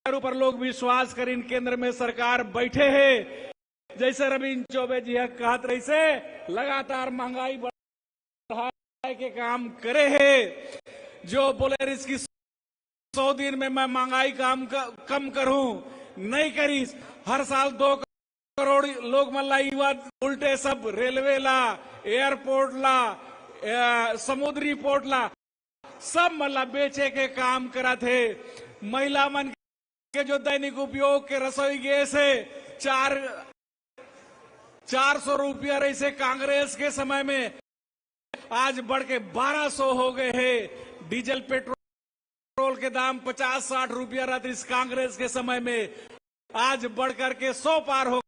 ऊपर लोग विश्वास करें केंद्र में सरकार बैठे है। जैसे रविंद्र चौबे जी कहत रही से लगातार महंगाई बढ़ाए के काम करे है। जो बोले इसकी 100 दिन में मैं महंगाई कम करूं, नहीं करी। हर साल 2 करोड़ लोग मल्ला युवा उल्टे सब रेलवे ला, एयरपोर्ट ला, समुद्री पोर्ट ला सब मल्ला बेचे के काम करा थे। महिला मन के जो दैनिक उपयोग के रसोई गैस है 400 रुपया रही से कांग्रेस के समय में, आज बढ़ के 1200 हो गए हैं। डीजल पेट्रोल के दाम 50-60 रुपया रहते इस कांग्रेस के समय में, आज बढ़कर के 100 पार हो।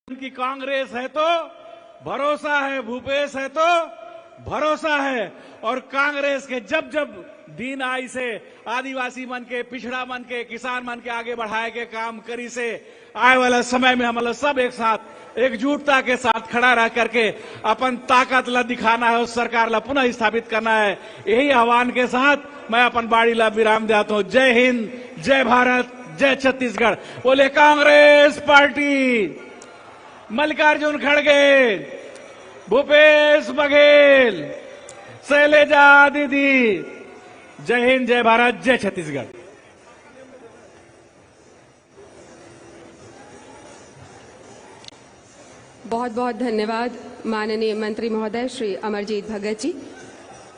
उनकी कांग्रेस है तो भरोसा है, भूपेश है तो भरोसा है। और कांग्रेस के जब जब दिन आई से आदिवासी मन के, पिछड़ा मन के, किसान मन के आगे बढ़ाए के काम करी से, आए वाला समय में हम सब एक साथ एकजुटता के साथ खड़ा रह करके अपन ताकत ला दिखाना है, उस सरकार ला पुनः स्थापित करना है। यही आह्वान के साथ मैं अपन बाड़ी ला विराम देता हूं। जय हिंद, जय भारत, जय छत्तीसगढ़। बोले कांग्रेस पार्टी। मल्लिकार्जुन खड़गे, भूपेश बघेल, शैलेजा दीदी। जय हिंद, जय भारत, जय छत्तीसगढ़। बहुत बहुत धन्यवाद माननीय मंत्री महोदय श्री अमरजीत भगत जी।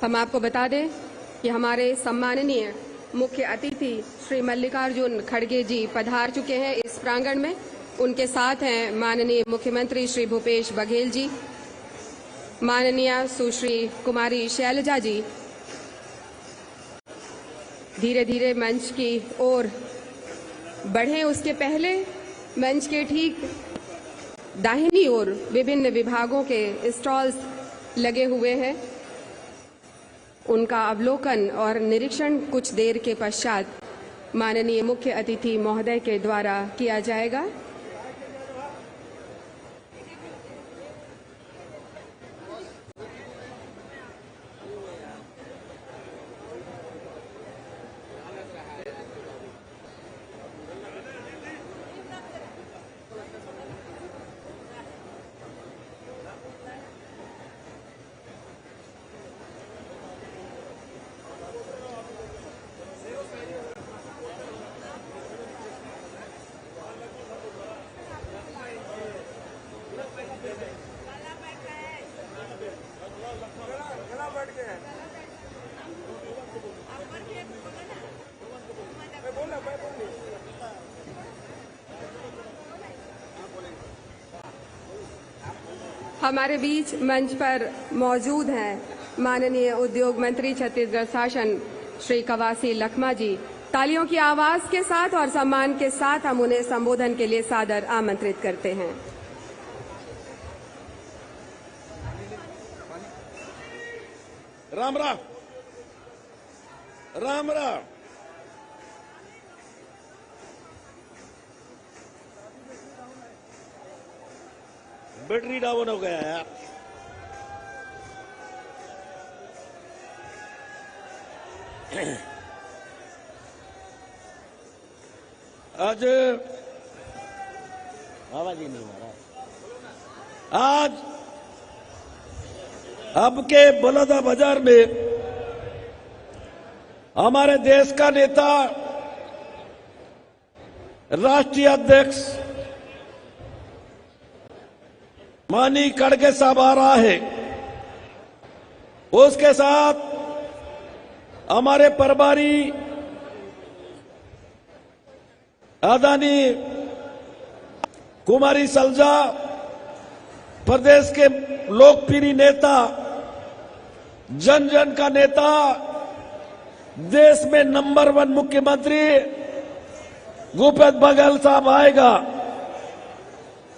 हम आपको बता दें कि हमारे सम्माननीय मुख्य अतिथि श्री मल्लिकार्जुन खड़गे जी पधार चुके हैं इस प्रांगण में। उनके साथ हैं माननीय मुख्यमंत्री श्री भूपेश बघेल जी, माननीय सुश्री कुमारी शैलजा जी। धीरे धीरे मंच की ओर बढ़ें। उसके पहले मंच के ठीक दाहिनी ओर विभिन्न विभागों के स्टॉल्स लगे हुए हैं। उनका अवलोकन और निरीक्षण कुछ देर के पश्चात माननीय मुख्य अतिथि महोदय के द्वारा किया जाएगा। हमारे बीच मंच पर मौजूद हैं माननीय उद्योग मंत्री छत्तीसगढ़ शासन श्री कवासी लखमा जी। तालियों की आवाज के साथ और सम्मान के साथ हम उन्हें संबोधन के लिए सादर आमंत्रित करते हैं। राम राम, राम राम। बैटरी डाउन हो गया यार। आज आवाज ही नहीं आ रहा। आज अब के बलौदा बाजार में हमारे देश का नेता, राष्ट्रीय अध्यक्ष माननीय खड़गे साहब आ रहा है। उसके साथ हमारे प्रभारी आदरणीय कुमारी सलजा, प्रदेश के लोकप्रिय नेता, जन जन का नेता, देश में नंबर 1 मुख्यमंत्री भूपेश बघेल साहब आएगा।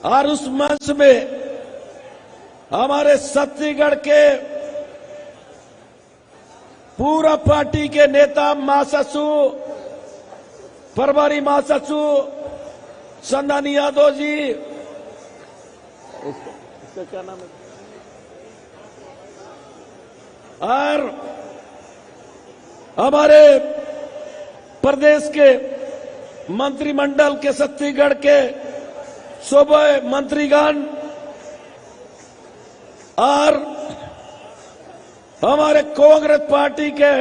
और उस मंच में हमारे छत्तीसगढ़ के पूरा पार्टी के नेता महासचिव, प्रभारी महासचिव संदानी यादव जी, इसका क्या नाम है, और हमारे प्रदेश के मंत्रिमंडल के छत्तीसगढ़ के सूबे मंत्रीगण और हमारे कांग्रेस पार्टी के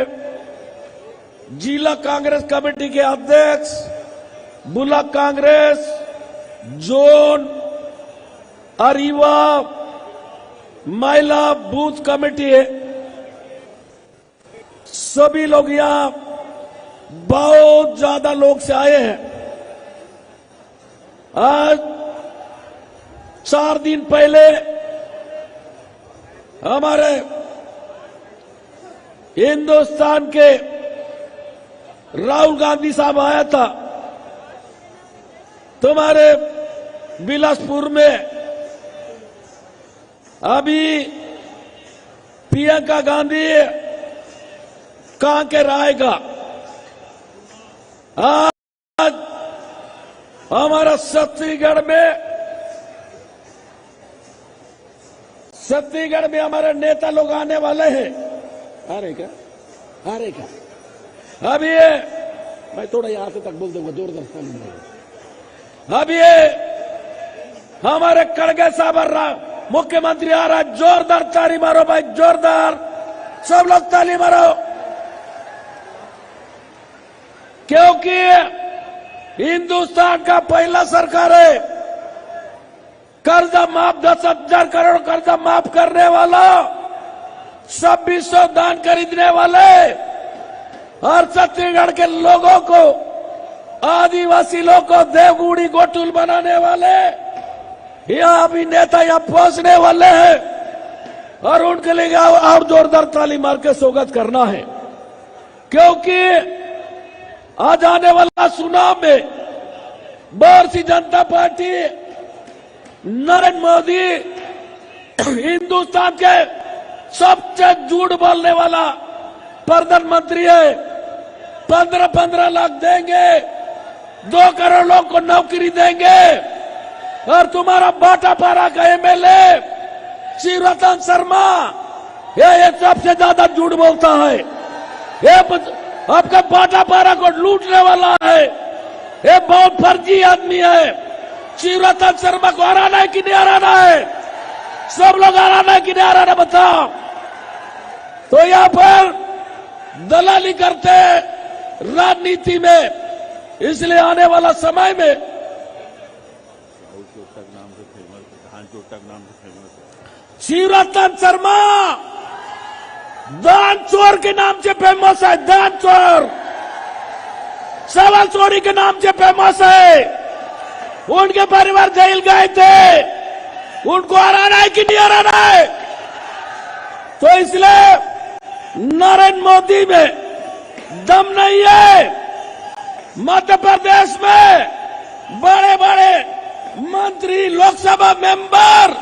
जिला कांग्रेस कमेटी के अध्यक्ष, ब्लॉक कांग्रेस, जोन और युवा महिला बूथ कमेटी है, सभी लोग यहां बहुत ज्यादा लोग से आए हैं। आज 4 दिन पहले हमारे हिंदुस्तान के राहुल गांधी साहब आया था तुम्हारे बिलासपुर में। अभी प्रियंका गांधी कहां के रहेगा। आज हमारा छत्तीसगढ़ में हमारे नेता लोग आने वाले हैं। आ रहे क्या? अब ये मैं थोड़ा यहां से तक बोल दूंगा, जोरदार ताली मारो। अब ये हमारे खड़गे साहब मुख्यमंत्री आ रहा है, जोरदार ताली मारो भाई, जोरदार सब लोग ताली मारो। क्योंकि हिंदुस्तान का पहला सरकार है कर्जा माफ, 10,000 करोड़ कर्जा माफ करने वाला, 2600 धान खरीदने वाले और छत्तीसगढ़ के लोगों को, आदिवासी लोगों को देवगुड़ी गोटुल बनाने वाले यहाँ अभी नेता यहाँ पहुंचने वाले हैं और उनके लिए और जोरदार ताली मार के स्वागत करना है। क्योंकि आज आने वाला चुनाव में भारतीय जनता पार्टी, नरेंद्र मोदी हिंदुस्तान के सबसे झूठ बोलने वाला प्रधानमंत्री है। 15-15 लाख देंगे, 2 करोड़ लोग को नौकरी देंगे और तुम्हारा बाटापारा का एमएलए शिवरतन शर्मा ये सबसे ज्यादा झूठ बोलता है। ये आपका बाटापारा को लूटने वाला है। ये बहुत फर्जी आदमी है। शिवरतन शर्मा को हराना है कि नहीं हराना है? सब लोग हराना है कि नहीं हराना बताओ। तो यहां पर दलाली करते राजनीति में, इसलिए आने वाला समय में शिवरतन शर्मा दान चोर के नाम से फेमस है। दान चोर, सवाल चोरी के नाम से फेमस है। उनके परिवार जेल गए थे, उनको हराना है कि नहीं हराना है? तो इसलिए नरेंद्र मोदी में दम नहीं है। मध्य प्रदेश में बड़े बड़े मंत्री, लोकसभा मेंबर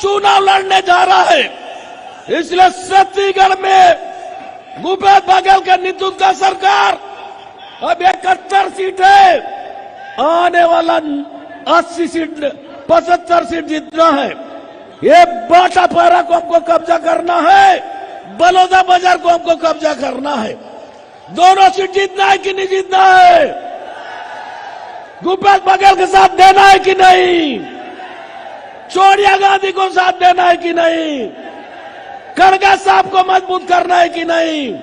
चुनाव लड़ने जा रहा है। इसलिए छत्तीसगढ़ में भूपेश बघेल के नेतृत्व का सरकार अब 71 सीट है, आने वाला 80 सीट, 75 सीट जीतना है। ये बाटापारा को हमको कब्जा करना है, बलौदा बाजार को हमको कब्जा करना है। दोनों सीट जीतना है कि नहीं जीतना है? भूपेश बघेल के साथ देना है कि नहीं? सोनिया गांधी को साथ देना है कि नहीं? खड़गे साहब को मजबूत करना है कि नहीं?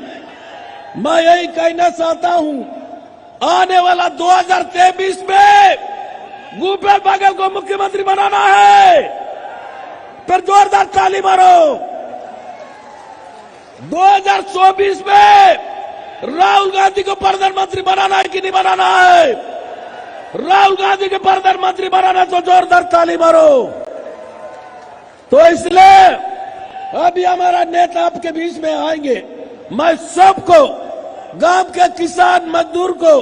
मैं यही कहना चाहता हूं, आने वाला 2023 में भूपेश बघेल को मुख्यमंत्री बनाना है। फिर जोरदार ताली मारो। 2024 में राहुल गांधी को प्रधानमंत्री बनाना है कि नहीं बनाना है? राहुल गांधी के प्रधानमंत्री बनाना तो जोरदार ताली मारो। तो इसलिए अभी हमारा नेता आपके बीच में आएंगे। मैं सबको, गांव के किसान मजदूर को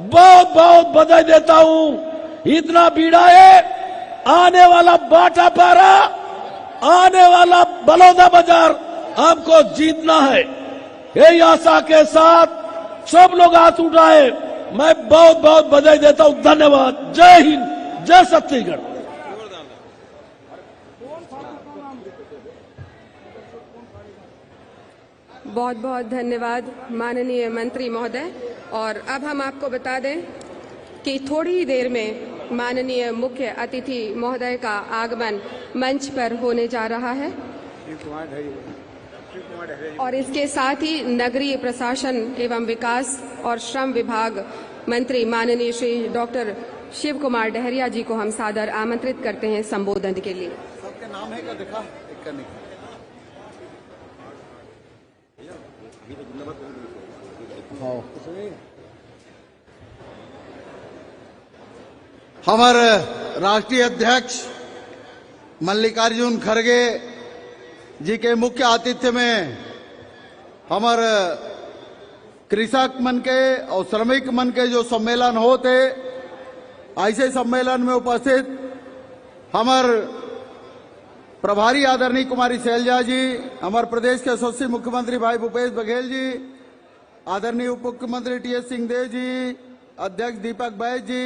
बहुत बहुत बधाई देता हूं। इतना बीड़ा है, आने वाला बाटापारा, आने वाला बलौदा बाजार हमको जीतना है। यही आशा के साथ सब लोग हाथ उठाए। मैं बहुत बहुत बधाई देता हूं। धन्यवाद। जय हिंद, जय छत्तीसगढ़। बहुत बहुत धन्यवाद माननीय मंत्री महोदय। और अब हम आपको बता दें कि थोड़ी ही देर में माननीय मुख्य अतिथि महोदय का आगमन मंच पर होने जा रहा है और इसके साथ ही नगरीय प्रशासन एवं विकास और श्रम विभाग मंत्री माननीय श्री डॉक्टर शिव कुमार डहरिया जी को हम सादर आमंत्रित करते हैं संबोधन के लिए। सबके नाम है क्या देखा एक करने हमारे राष्ट्रीय अध्यक्ष मल्लिकार्जुन खड़गे जी के मुख्य आतिथ्य में हमारे कृषक मन के और श्रमिक मन के जो सम्मेलन होते, ऐसे सम्मेलन में उपस्थित हमार प्रभारी आदरणीय कुमारी शैलजा जी, हमारे प्रदेश के यशस्वी मुख्यमंत्री भाई भूपेश बघेल जी, आदरणीय उप मुख्यमंत्री टीएस सिंहदेव जी, अध्यक्ष दीपक बैज जी,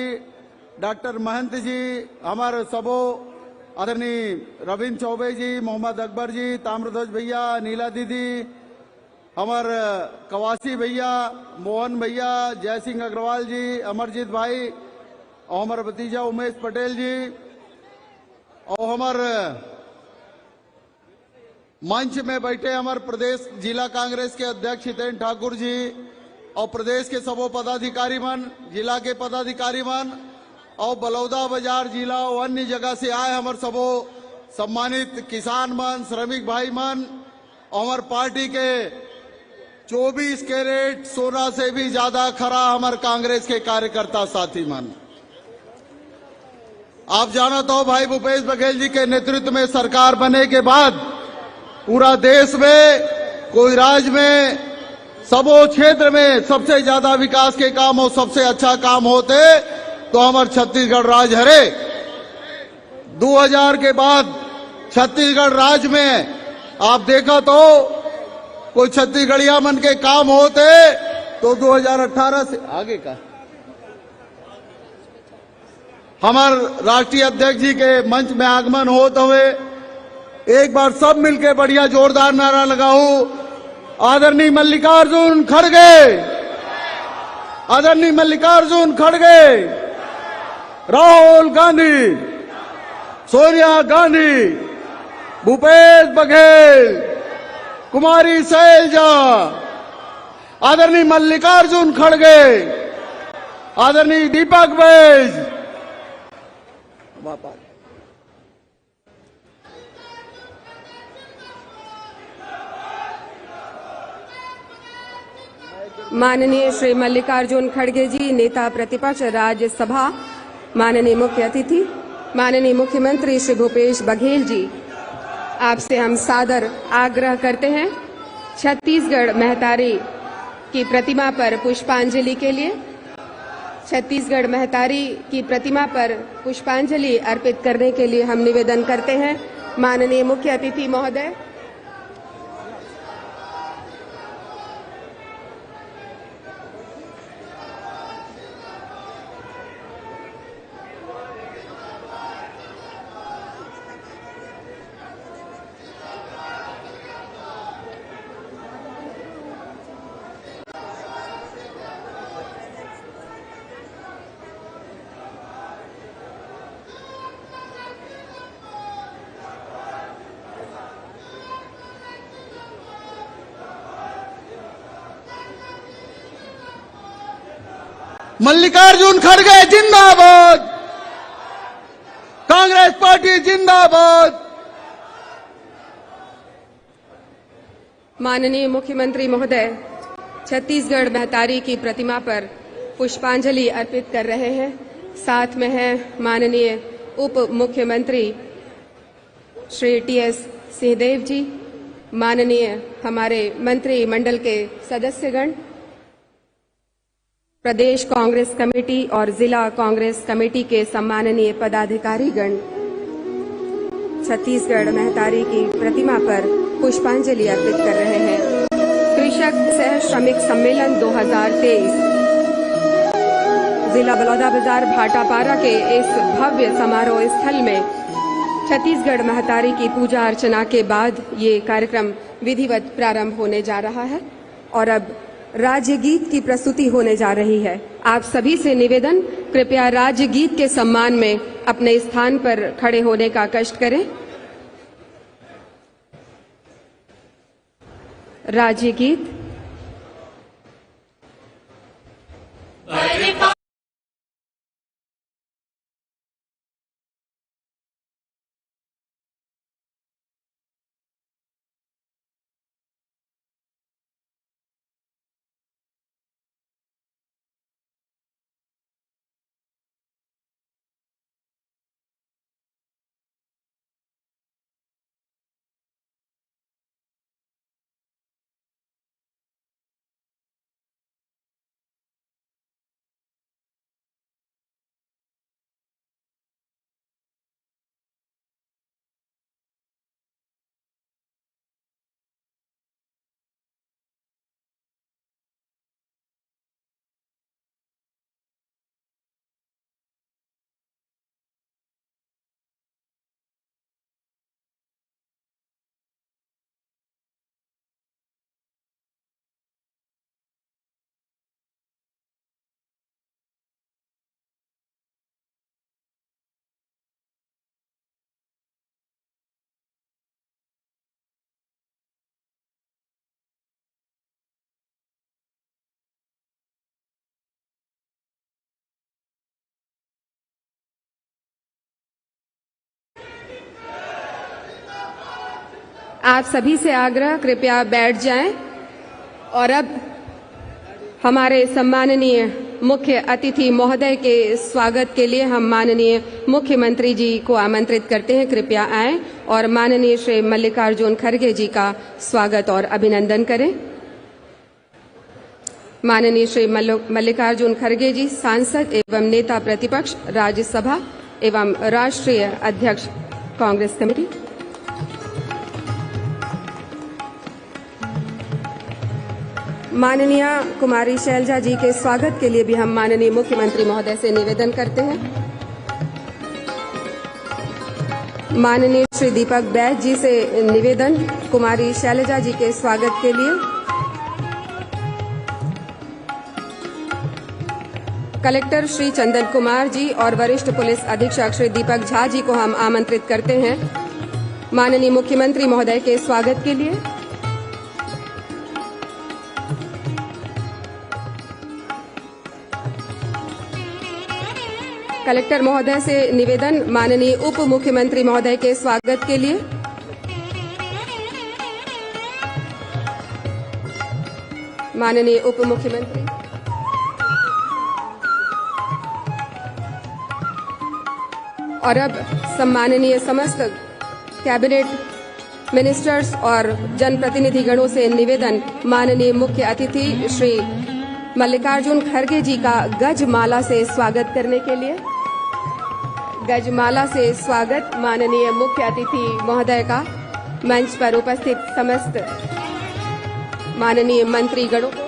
डॉक्टर महंत जी, हमारे सबो आदरणीय रविंद्र चौबे जी, मोहम्मद अकबर जी, ताम्रध्वज भैया, नीला दीदी, हमारे कवासी भैया, मोहन भैया, जय सिंह अग्रवाल जी, अमरजीत भाई और हमारे भतीजा उमेश पटेल जी और हमारे मंच में बैठे हमारे प्रदेश जिला कांग्रेस के अध्यक्ष हितेन ठाकुर जी और प्रदेश के सबो पदाधिकारी मन, जिला के पदाधिकारी मन और बलौदा बाजार जिला और अन्य जगह से आए हमारे सबो सम्मानित किसान मन, श्रमिक भाई मन और हमारे पार्टी के 24 कैरेट सोना से भी ज्यादा खरा हमारे कांग्रेस के कार्यकर्ता साथी मन। आप जानते हो भाई भूपेश बघेल जी के नेतृत्व में सरकार बने के बाद पूरा देश में कोई राज्य में सबो क्षेत्र में सबसे ज्यादा विकास के काम और सबसे अच्छा काम होते तो हमारे छत्तीसगढ़ राज्य हरे। 2000 के बाद छत्तीसगढ़ राज्य में आप देखा तो कोई छत्तीसगढ़िया मन के काम होते तो 2018 से आगे का हमारे राष्ट्रीय अध्यक्ष जी के मंच में आगमन होते हुए एक बार सब मिलके बढ़िया जोरदार नारा लगाओ। आदरणीय मल्लिकार्जुन खड़गे, आदरणीय मल्लिकार्जुन खड़गे, राहुल गांधी, सोनिया गांधी, भूपेश बघेल, कुमारी शैलजा, आदरणीय मल्लिकार्जुन खड़गे, आदरणीय दीपक बैज, माननीय श्री मल्लिकार्जुन खड़गे जी, नेता प्रतिपक्ष राज्यसभा, माननीय मुख्य अतिथि माननीय मुख्यमंत्री श्री भूपेश बघेल जी, आपसे हम सादर आग्रह करते हैं छत्तीसगढ़ महतारी की प्रतिमा पर पुष्पांजलि के लिए। छत्तीसगढ़ महतारी की प्रतिमा पर पुष्पांजलि अर्पित करने के लिए हम निवेदन करते हैं माननीय मुख्य अतिथि महोदय। मल्लिकार्जुन खड़गे जिंदाबाद, कांग्रेस पार्टी जिंदाबाद। माननीय मुख्यमंत्री महोदय छत्तीसगढ़ महतारी की प्रतिमा पर पुष्पांजलि अर्पित कर रहे हैं। साथ में हैं माननीय उप मुख्यमंत्री श्री टीएस सिंहदेव जी, माननीय हमारे मंत्रिमंडल के सदस्यगण, प्रदेश कांग्रेस कमेटी और जिला कांग्रेस कमेटी के सम्माननीय पदाधिकारीगण छत्तीसगढ़ महतारी की प्रतिमा पर पुष्पांजलि अर्पित कर रहे हैं। कृषक सह श्रमिक सम्मेलन 2023 जिला बलौदाबाजार भाटापारा के इस भव्य समारोह स्थल में छत्तीसगढ़ महतारी की पूजा अर्चना के बाद ये कार्यक्रम विधिवत प्रारंभ होने जा रहा है और अब राज्य गीत की प्रस्तुति होने जा रही है। आप सभी से निवेदन, कृपया राज्य गीत के सम्मान में अपने स्थान पर खड़े होने का कष्ट करें। राज्य गीत। आप सभी से आग्रह, कृपया बैठ जाएं और अब हमारे सम्माननीय मुख्य अतिथि महोदय के स्वागत के लिए हम माननीय मुख्यमंत्री जी को आमंत्रित करते हैं। कृपया आएं और माननीय श्री मल्लिकार्जुन खड़गे जी का स्वागत और अभिनंदन करें। माननीय श्री मल्लिकार्जुन खड़गे जी सांसद एवं नेता प्रतिपक्ष, राज्यसभा एवं राष्ट्रीय अध्यक्ष कांग्रेस कमेटी। माननीय कुमारी शैलजा जी के स्वागत के लिए भी हम माननीय मुख्यमंत्री महोदय से निवेदन करते हैं। माननीय श्री दीपक बैज जी से निवेदन, कुमारी शैलजा जी के स्वागत के लिए। कलेक्टर श्री चंदन कुमार जी और वरिष्ठ पुलिस अधीक्षक श्री दीपक झा जी को हम आमंत्रित करते हैं माननीय मुख्यमंत्री महोदय के स्वागत के लिए। कलेक्टर महोदय से निवेदन, माननीय उप मुख्यमंत्री महोदय के स्वागत के लिए। माननीय उप मुख्यमंत्री। और अब सम्माननीय समस्त कैबिनेट मिनिस्टर्स और जनप्रतिनिधि गणों से निवेदन, माननीय मुख्य अतिथि श्री मल्लिकार्जुन खड़गे जी का गजमाला से स्वागत करने के लिए। गजमाला से स्वागत माननीय मुख्य अतिथि महोदय का मंच पर उपस्थित समस्त माननीय मंत्रीगणों को।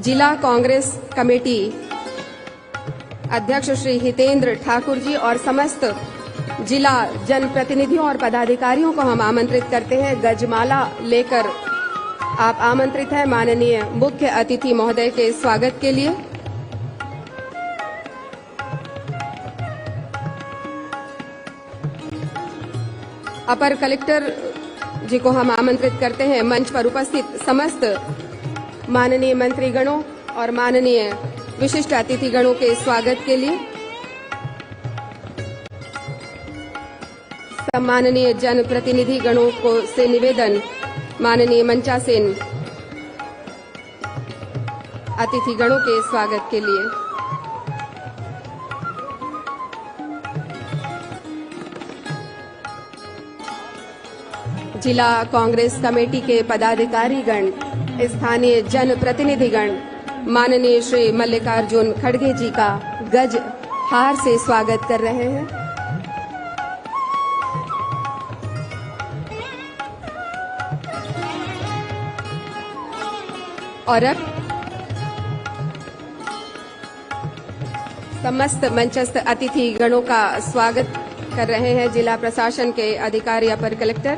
जिला कांग्रेस कमेटी अध्यक्ष श्री हितेंद्र ठाकुर जी और समस्त जिला जनप्रतिनिधियों और पदाधिकारियों को हम आमंत्रित करते हैं। गजमाला लेकर आप आमंत्रित हैं माननीय मुख्य अतिथि महोदय के स्वागत के लिए। अपर कलेक्टर जी को हम आमंत्रित करते हैं मंच पर उपस्थित समस्त माननीय मंत्रीगणों और माननीय विशिष्ट अतिथिगणों के स्वागत के लिए। सम्माननीय जनप्रतिनिधि गणों को से निवेदन, माननीय मंचासीन अतिथिगणों के स्वागत के लिए। जिला कांग्रेस कमेटी के पदाधिकारीगण, स्थानीय जनप्रतिनिधिगण माननीय श्री मल्लिकार्जुन खड़गे जी का गज हार से स्वागत कर रहे हैं। और अब समस्त मंचस्थ अतिथि गणों का स्वागत कर रहे हैं जिला प्रशासन के अधिकारी अपर कलेक्टर।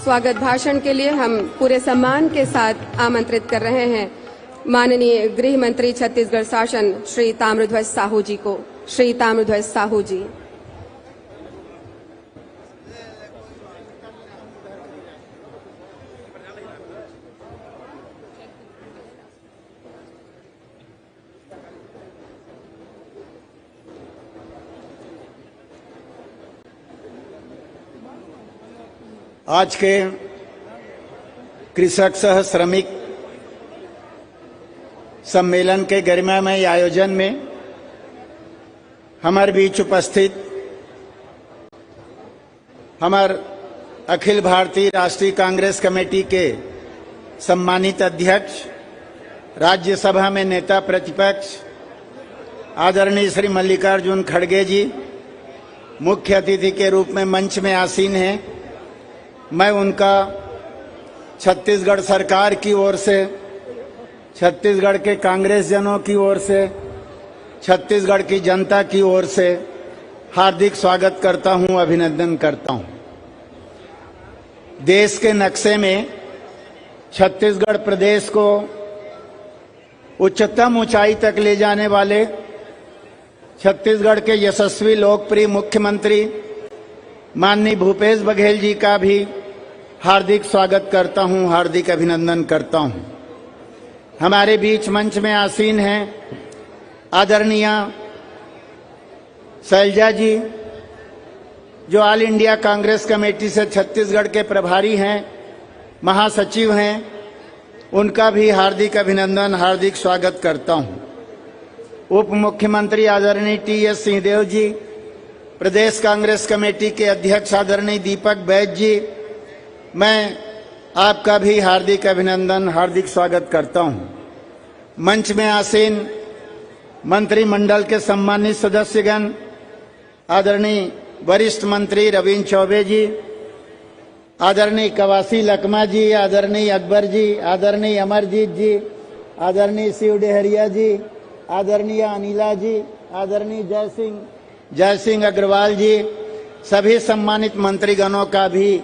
स्वागत भाषण के लिए हम पूरे सम्मान के साथ आमंत्रित कर रहे हैं माननीय गृह मंत्री छत्तीसगढ़ शासन श्री ताम्रध्वज साहू जी को। श्री ताम्रध्वज साहू जी। आज के कृषक सह श्रमिक सम्मेलन के गरिमामय आयोजन में हमारे बीच उपस्थित हमार अखिल भारतीय राष्ट्रीय कांग्रेस कमेटी के सम्मानित अध्यक्ष, राज्यसभा में नेता प्रतिपक्ष आदरणीय श्री मल्लिकार्जुन खड़गे जी मुख्य अतिथि के रूप में मंच में आसीन हैं। मैं उनका छत्तीसगढ़ सरकार की ओर से, छत्तीसगढ़ के कांग्रेस जनों की ओर से, छत्तीसगढ़ की जनता की ओर से हार्दिक स्वागत करता हूं, अभिनंदन करता हूं। देश के नक्शे में छत्तीसगढ़ प्रदेश को उच्चतम ऊंचाई तक ले जाने वाले छत्तीसगढ़ के यशस्वी लोकप्रिय मुख्यमंत्री माननीय भूपेश बघेल जी का भी हार्दिक स्वागत करता हूं, हार्दिक अभिनंदन करता हूं। हमारे बीच मंच में आसीन हैं आदरणीय शैलजा जी, जो ऑल इंडिया कांग्रेस कमेटी से छत्तीसगढ़ के प्रभारी हैं, महासचिव हैं। उनका भी हार्दिक अभिनंदन, हार्दिक स्वागत करता हूं। उप मुख्यमंत्री आदरणीय टी.एस. सिंहदेव जी, प्रदेश कांग्रेस कमेटी के अध्यक्ष आदरणीय दीपक बैज जी, मैं आपका भी हार्दिक अभिनंदन, हार्दिक स्वागत करता हूं। मंच में आसीन मंत्रिमंडल के सम्मानित सदस्यगण, आदरणीय वरिष्ठ मंत्री रविंद्र चौबे जी, आदरणीय कवासी लकमा जी, आदरणीय अकबर जी, आदरणीय अमरजीत जी, आदरणीय शिव डेहरिया जी, आदरणीय अनिला जी, आदरणीय जय सिंह अग्रवाल जी, सभी सम्मानित मंत्रीगणों का भी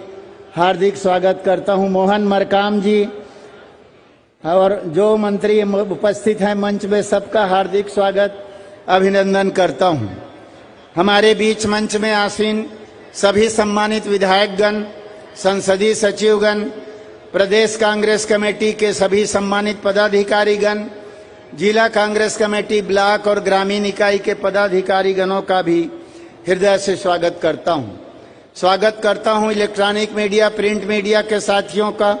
हार्दिक स्वागत करता हूं। मोहन मरकाम जी और जो मंत्री उपस्थित हैं मंच में, सबका हार्दिक स्वागत, अभिनंदन करता हूं। हमारे बीच मंच में आसीन सभी सम्मानित विधायकगण, संसदीय सचिवगण, प्रदेश कांग्रेस कमेटी के सभी सम्मानित पदाधिकारीगण, जिला कांग्रेस कमेटी ब्लॉक और ग्रामीण इकाई के पदाधिकारीगणों का भी हृदय से स्वागत करता हूं। स्वागत करता हूं इलेक्ट्रॉनिक मीडिया, प्रिंट मीडिया के साथियों का,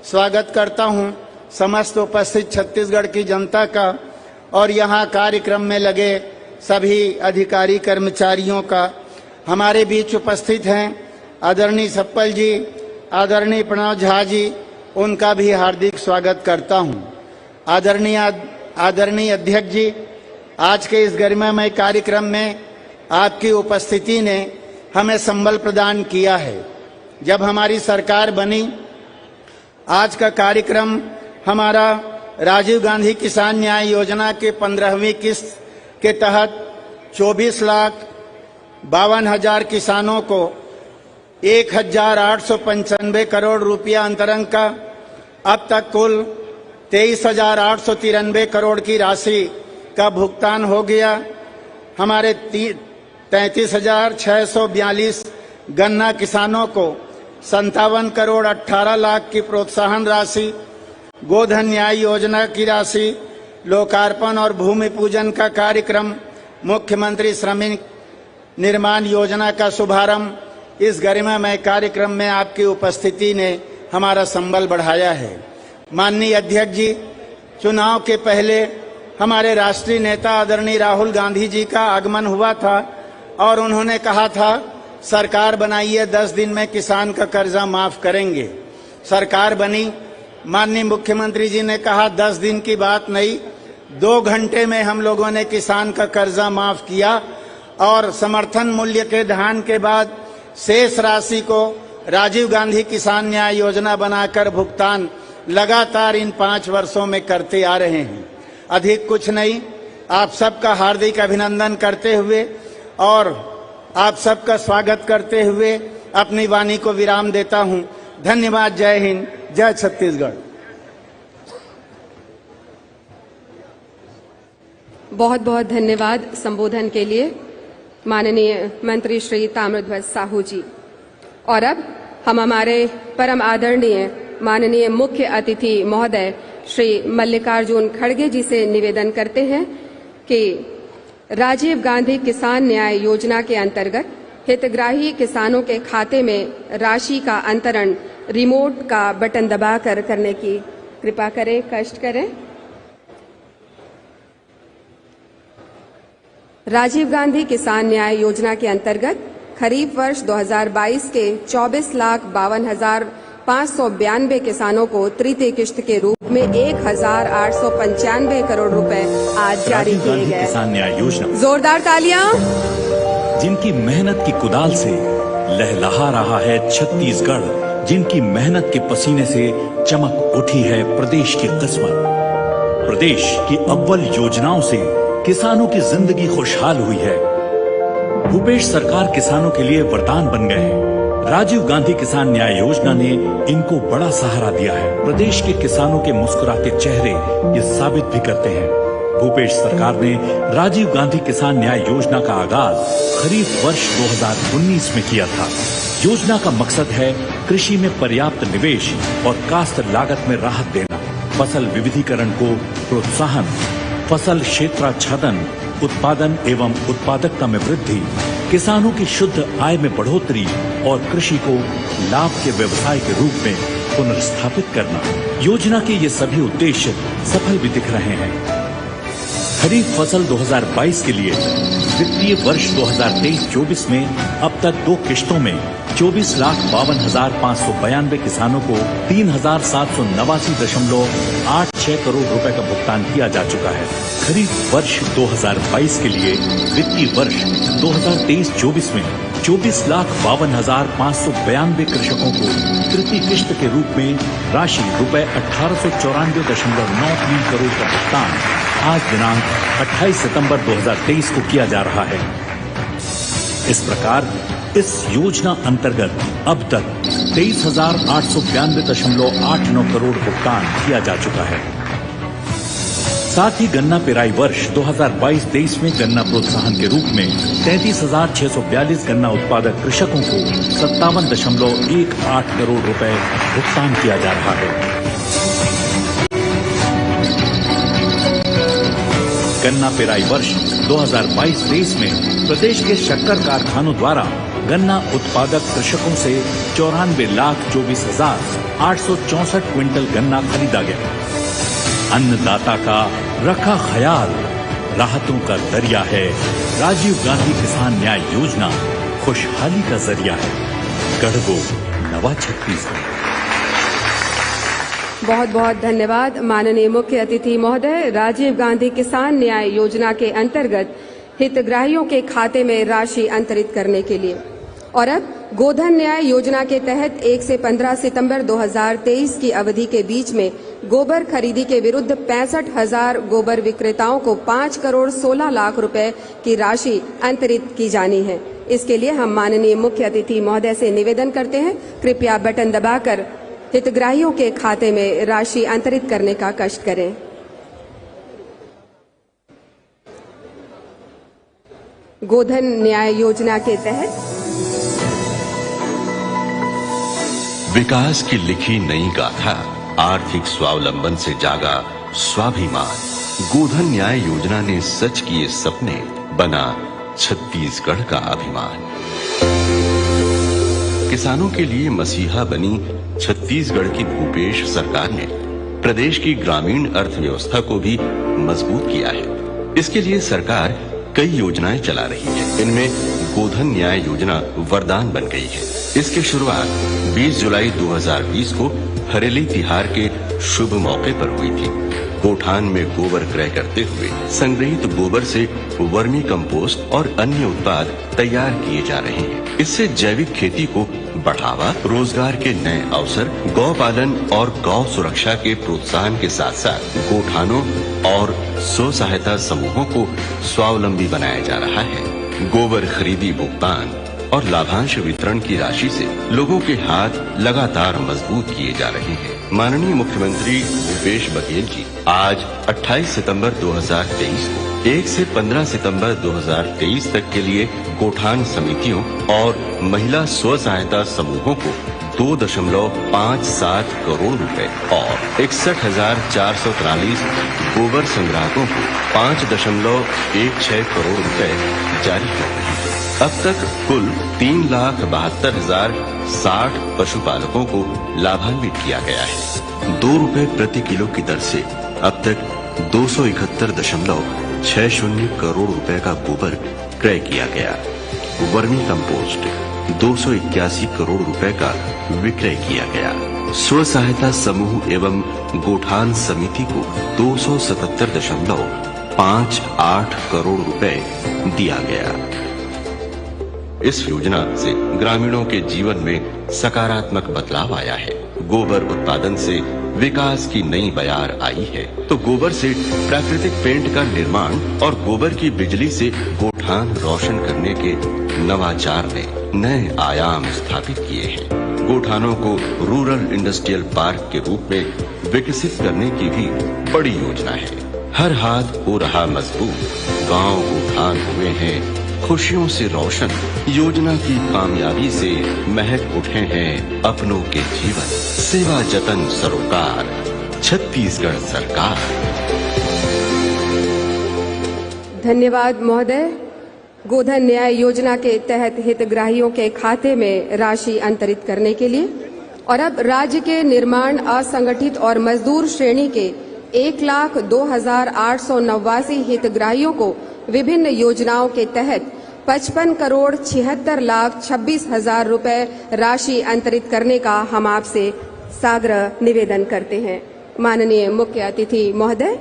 स्वागत करता हूं समस्त उपस्थित छत्तीसगढ़ की जनता का और यहां कार्यक्रम में लगे सभी अधिकारी कर्मचारियों का। हमारे बीच उपस्थित हैं आदरणीय सप्पल जी, आदरणीय प्रणव झा जी, उनका भी हार्दिक स्वागत करता हूं। आदरणीय अध्यक्ष जी, आज के इस गरिमामय कार्यक्रम में आपकी उपस्थिति ने हमें संबल प्रदान किया है। जब हमारी सरकार बनी, आज का कार्यक्रम हमारा राजीव गांधी किसान न्याय योजना के 15वीं किस्त के तहत 24,52,000 किसानों को 1,895 करोड़ रुपया अंतरंग का अब तक कुल 23,893 करोड़ की राशि का भुगतान हो गया। हमारे 33,642 गन्ना किसानों को 57 करोड़ 18 लाख की प्रोत्साहन राशि, गोधन न्याय योजना की राशि, लोकार्पण और भूमि पूजन का कार्यक्रम, मुख्यमंत्री श्रमिक निर्माण योजना का शुभारंभ, इस गरिमामय कार्यक्रम में आपकी उपस्थिति ने हमारा संबल बढ़ाया है। माननीय अध्यक्ष जी, चुनाव के पहले हमारे राष्ट्रीय नेता आदरणीय राहुल गांधी जी का आगमन हुआ था और उन्होंने कहा था सरकार बनाइए, 10 दिन में किसान का कर्जा माफ करेंगे। सरकार बनी, माननीय मुख्यमंत्री जी ने कहा 10 दिन की बात नहीं, 2 घंटे में हम लोगों ने किसान का कर्जा माफ किया और समर्थन मूल्य के धान के बाद शेष राशि को राजीव गांधी किसान न्याय योजना बनाकर भुगतान लगातार इन 5 वर्षों में करते आ रहे हैं। अधिक कुछ नहीं, आप सबका हार्दिक अभिनंदन करते हुए और आप सबका स्वागत करते हुए अपनी वाणी को विराम देता हूं। धन्यवाद। जय हिंद, जय छत्तीसगढ़। बहुत बहुत धन्यवाद संबोधन के लिए माननीय मंत्री श्री ताम्रध्वज साहू जी। और अब हम हमारे परम आदरणीय माननीय मुख्य अतिथि महोदय श्री मल्लिकार्जुन खड़गे जी से निवेदन करते हैं कि राजीव गांधी किसान न्याय योजना के अंतर्गत हितग्राही किसानों के खाते में राशि का अंतरण रिमोट का बटन दबाकर करने की कृपा करें, कष्ट करें। राजीव गांधी किसान न्याय योजना के अंतर्गत खरीफ वर्ष 2022 के 24,52,592 किसानों को तृतीय किश्त के रूप में 1,895 करोड़ रुपए आज जारी किए गए। किसान न्याय योजना, जोरदार तालियां। जिनकी मेहनत की कुदाल से लहलहा रहा है छत्तीसगढ़, जिनकी मेहनत के पसीने से चमक उठी है प्रदेश की किस्मत। प्रदेश की अव्वल योजनाओं से किसानों की जिंदगी खुशहाल हुई है। भूपेश सरकार किसानों के लिए वरदान बन गए हैं। राजीव गांधी किसान न्याय योजना ने इनको बड़ा सहारा दिया है। प्रदेश के किसानों के मुस्कुराते चेहरे ये साबित भी करते हैं। भूपेश सरकार ने राजीव गांधी किसान न्याय योजना का आगाज खरीफ वर्ष 2019 में किया था। योजना का मकसद है कृषि में पर्याप्त निवेश और काश्त लागत में राहत देना, फसल विविधीकरण को प्रोत्साहन, फसल क्षेत्राच्छादन, उत्पादन एवं उत्पादकता में वृद्धि, किसानों की शुद्ध आय में बढ़ोतरी और कृषि को लाभ के व्यवसाय के रूप में पुनर्स्थापित करना। योजना के ये सभी उद्देश्य सफल भी दिख रहे हैं। खरीफ फसल 2022 के लिए वित्तीय वर्ष 2023-24 में अब तक 2 किश्तों में 24,52,592 किसानों को 3,789.86 करोड़ रुपए का भुगतान किया जा चुका है। खरीफ वर्ष 2022 के लिए वित्तीय वर्ष 2023-24 में 24,52,592 कृषकों को तृतीय किश्त के रूप में राशि रुपए 1894.93 करोड़ का भुगतान आज दिनांक 28 सितंबर 2023 को किया जा रहा है। इस प्रकार इस योजना अंतर्गत अब तक 23,892.89 करोड़ भुगतान किया जा चुका है। साथ ही गन्ना पेराई वर्ष 2022-23 में गन्ना प्रोत्साहन के रूप में 33,642 गन्ना उत्पादक कृषकों को 57.18 करोड़ रुपए भुगतान किया जा रहा है। गन्ना पेराई वर्ष 2022-23 में प्रदेश के शक्कर कारखानों द्वारा गन्ना उत्पादक कृषकों से 94,24,864 क्विंटल गन्ना खरीदा गया। अन्नदाता का रखा ख्याल, राहतों का दरिया है। राजीव गांधी किसान न्याय योजना खुशहाली का जरिया है। गढ़बो नवा छत्तीसगढ़। बहुत बहुत धन्यवाद माननीय मुख्य अतिथि महोदय। राजीव गांधी किसान न्याय योजना के अंतर्गत हितग्राहियों के खाते में राशि अंतरित करने के लिए। और अब गोधन न्याय योजना के तहत 1 से 15 सितंबर 2023 की अवधि के बीच में गोबर खरीदी के विरुद्ध 65,000 गोबर विक्रेताओं को 5 करोड़ 16 लाख रुपए की राशि अंतरित की जानी है। इसके लिए हम माननीय मुख्य अतिथि महोदय से निवेदन करते हैं, कृपया बटन दबाकर हितग्राहियों के खाते में राशि अंतरित करने का कष्ट करें। गोधन न्याय योजना के तहत विकास की लिखी नई गाथा, आर्थिक स्वावलंबन से जागा स्वाभिमान। गोधन न्याय योजना ने सच किए सपने, बना छत्तीसगढ़ का अभिमान। किसानों के लिए मसीहा बनी छत्तीसगढ़ की भूपेश सरकार ने प्रदेश की ग्रामीण अर्थव्यवस्था को भी मजबूत किया है। इसके लिए सरकार कई योजनाएं चला रही है। इनमें गोधन न्याय योजना वरदान बन गई है। इसकी शुरुआत 20 जुलाई 2020 को हरेली तिहार के शुभ मौके पर हुई थी। गोठान में गोबर क्रय करते हुए संग्रहित गोबर से वर्मी कंपोस्ट और अन्य उत्पाद तैयार किए जा रहे हैं। इससे जैविक खेती को बढ़ावा, रोजगार के नए अवसर, गौ पालन और गौ सुरक्षा के प्रोत्साहन के साथ साथ गोठानों और स्व सहायता समूहों को स्वावलंबी बनाया जा रहा है। गोबर खरीदी भुगतान और लाभांश वितरण की राशि से लोगों के हाथ लगातार मजबूत किए जा रहे हैं। माननीय मुख्यमंत्री भूपेश बघेल जी आज 28 सितंबर 2023 को 1 से 15 सितंबर 2023 तक के लिए गोठान समितियों और महिला स्व सहायता समूहों को 2.57 करोड़ रुपए और 61,443 गोबर संग्राहकों को 5.16 करोड़ रुपए जारी कर रहे हैं। अब तक कुल 3,72,060 पशुपालकों को लाभान्वित किया गया है। 2 रुपए प्रति किलो की दर से अब तक 271.60 करोड़ रुपए का गोबर क्रय किया गया। वर्मी कंपोस्ट 281 करोड़ रुपए का विक्रय किया गया। स्व सहायता समूह एवं गोठान समिति को 277.58 करोड़ रुपए दिया गया। इस योजना से ग्रामीणों के जीवन में सकारात्मक बदलाव आया है। गोबर उत्पादन से विकास की नई बयार आई है। तो गोबर से प्राकृतिक पेंट का निर्माण और गोबर की बिजली से गोठान रोशन करने के नवाचार ने नए आयाम स्थापित किए हैं। गोठानों को रूरल इंडस्ट्रियल पार्क के रूप में विकसित करने की भी बड़ी योजना है। हर हाथ हो रहा मजबूत, गांव गोठान हुए हैं खुशियों से रोशन। योजना की कामयाबी से महक उठे हैं अपनों के जीवन। सेवा जतन सरोकार, छत्तीसगढ़ सरकार। धन्यवाद महोदय। गोधन न्याय योजना के तहत हितग्राहियों के खाते में राशि अंतरित करने के लिए और अब राज्य के निर्माण असंगठित और मजदूर श्रेणी के 1,02,889 हितग्राहियों को विभिन्न योजनाओं के तहत 55,76,26,000 रुपए राशि अंतरित करने का हम आपसे साग्रह निवेदन करते हैं। माननीय मुख्य अतिथि महोदय।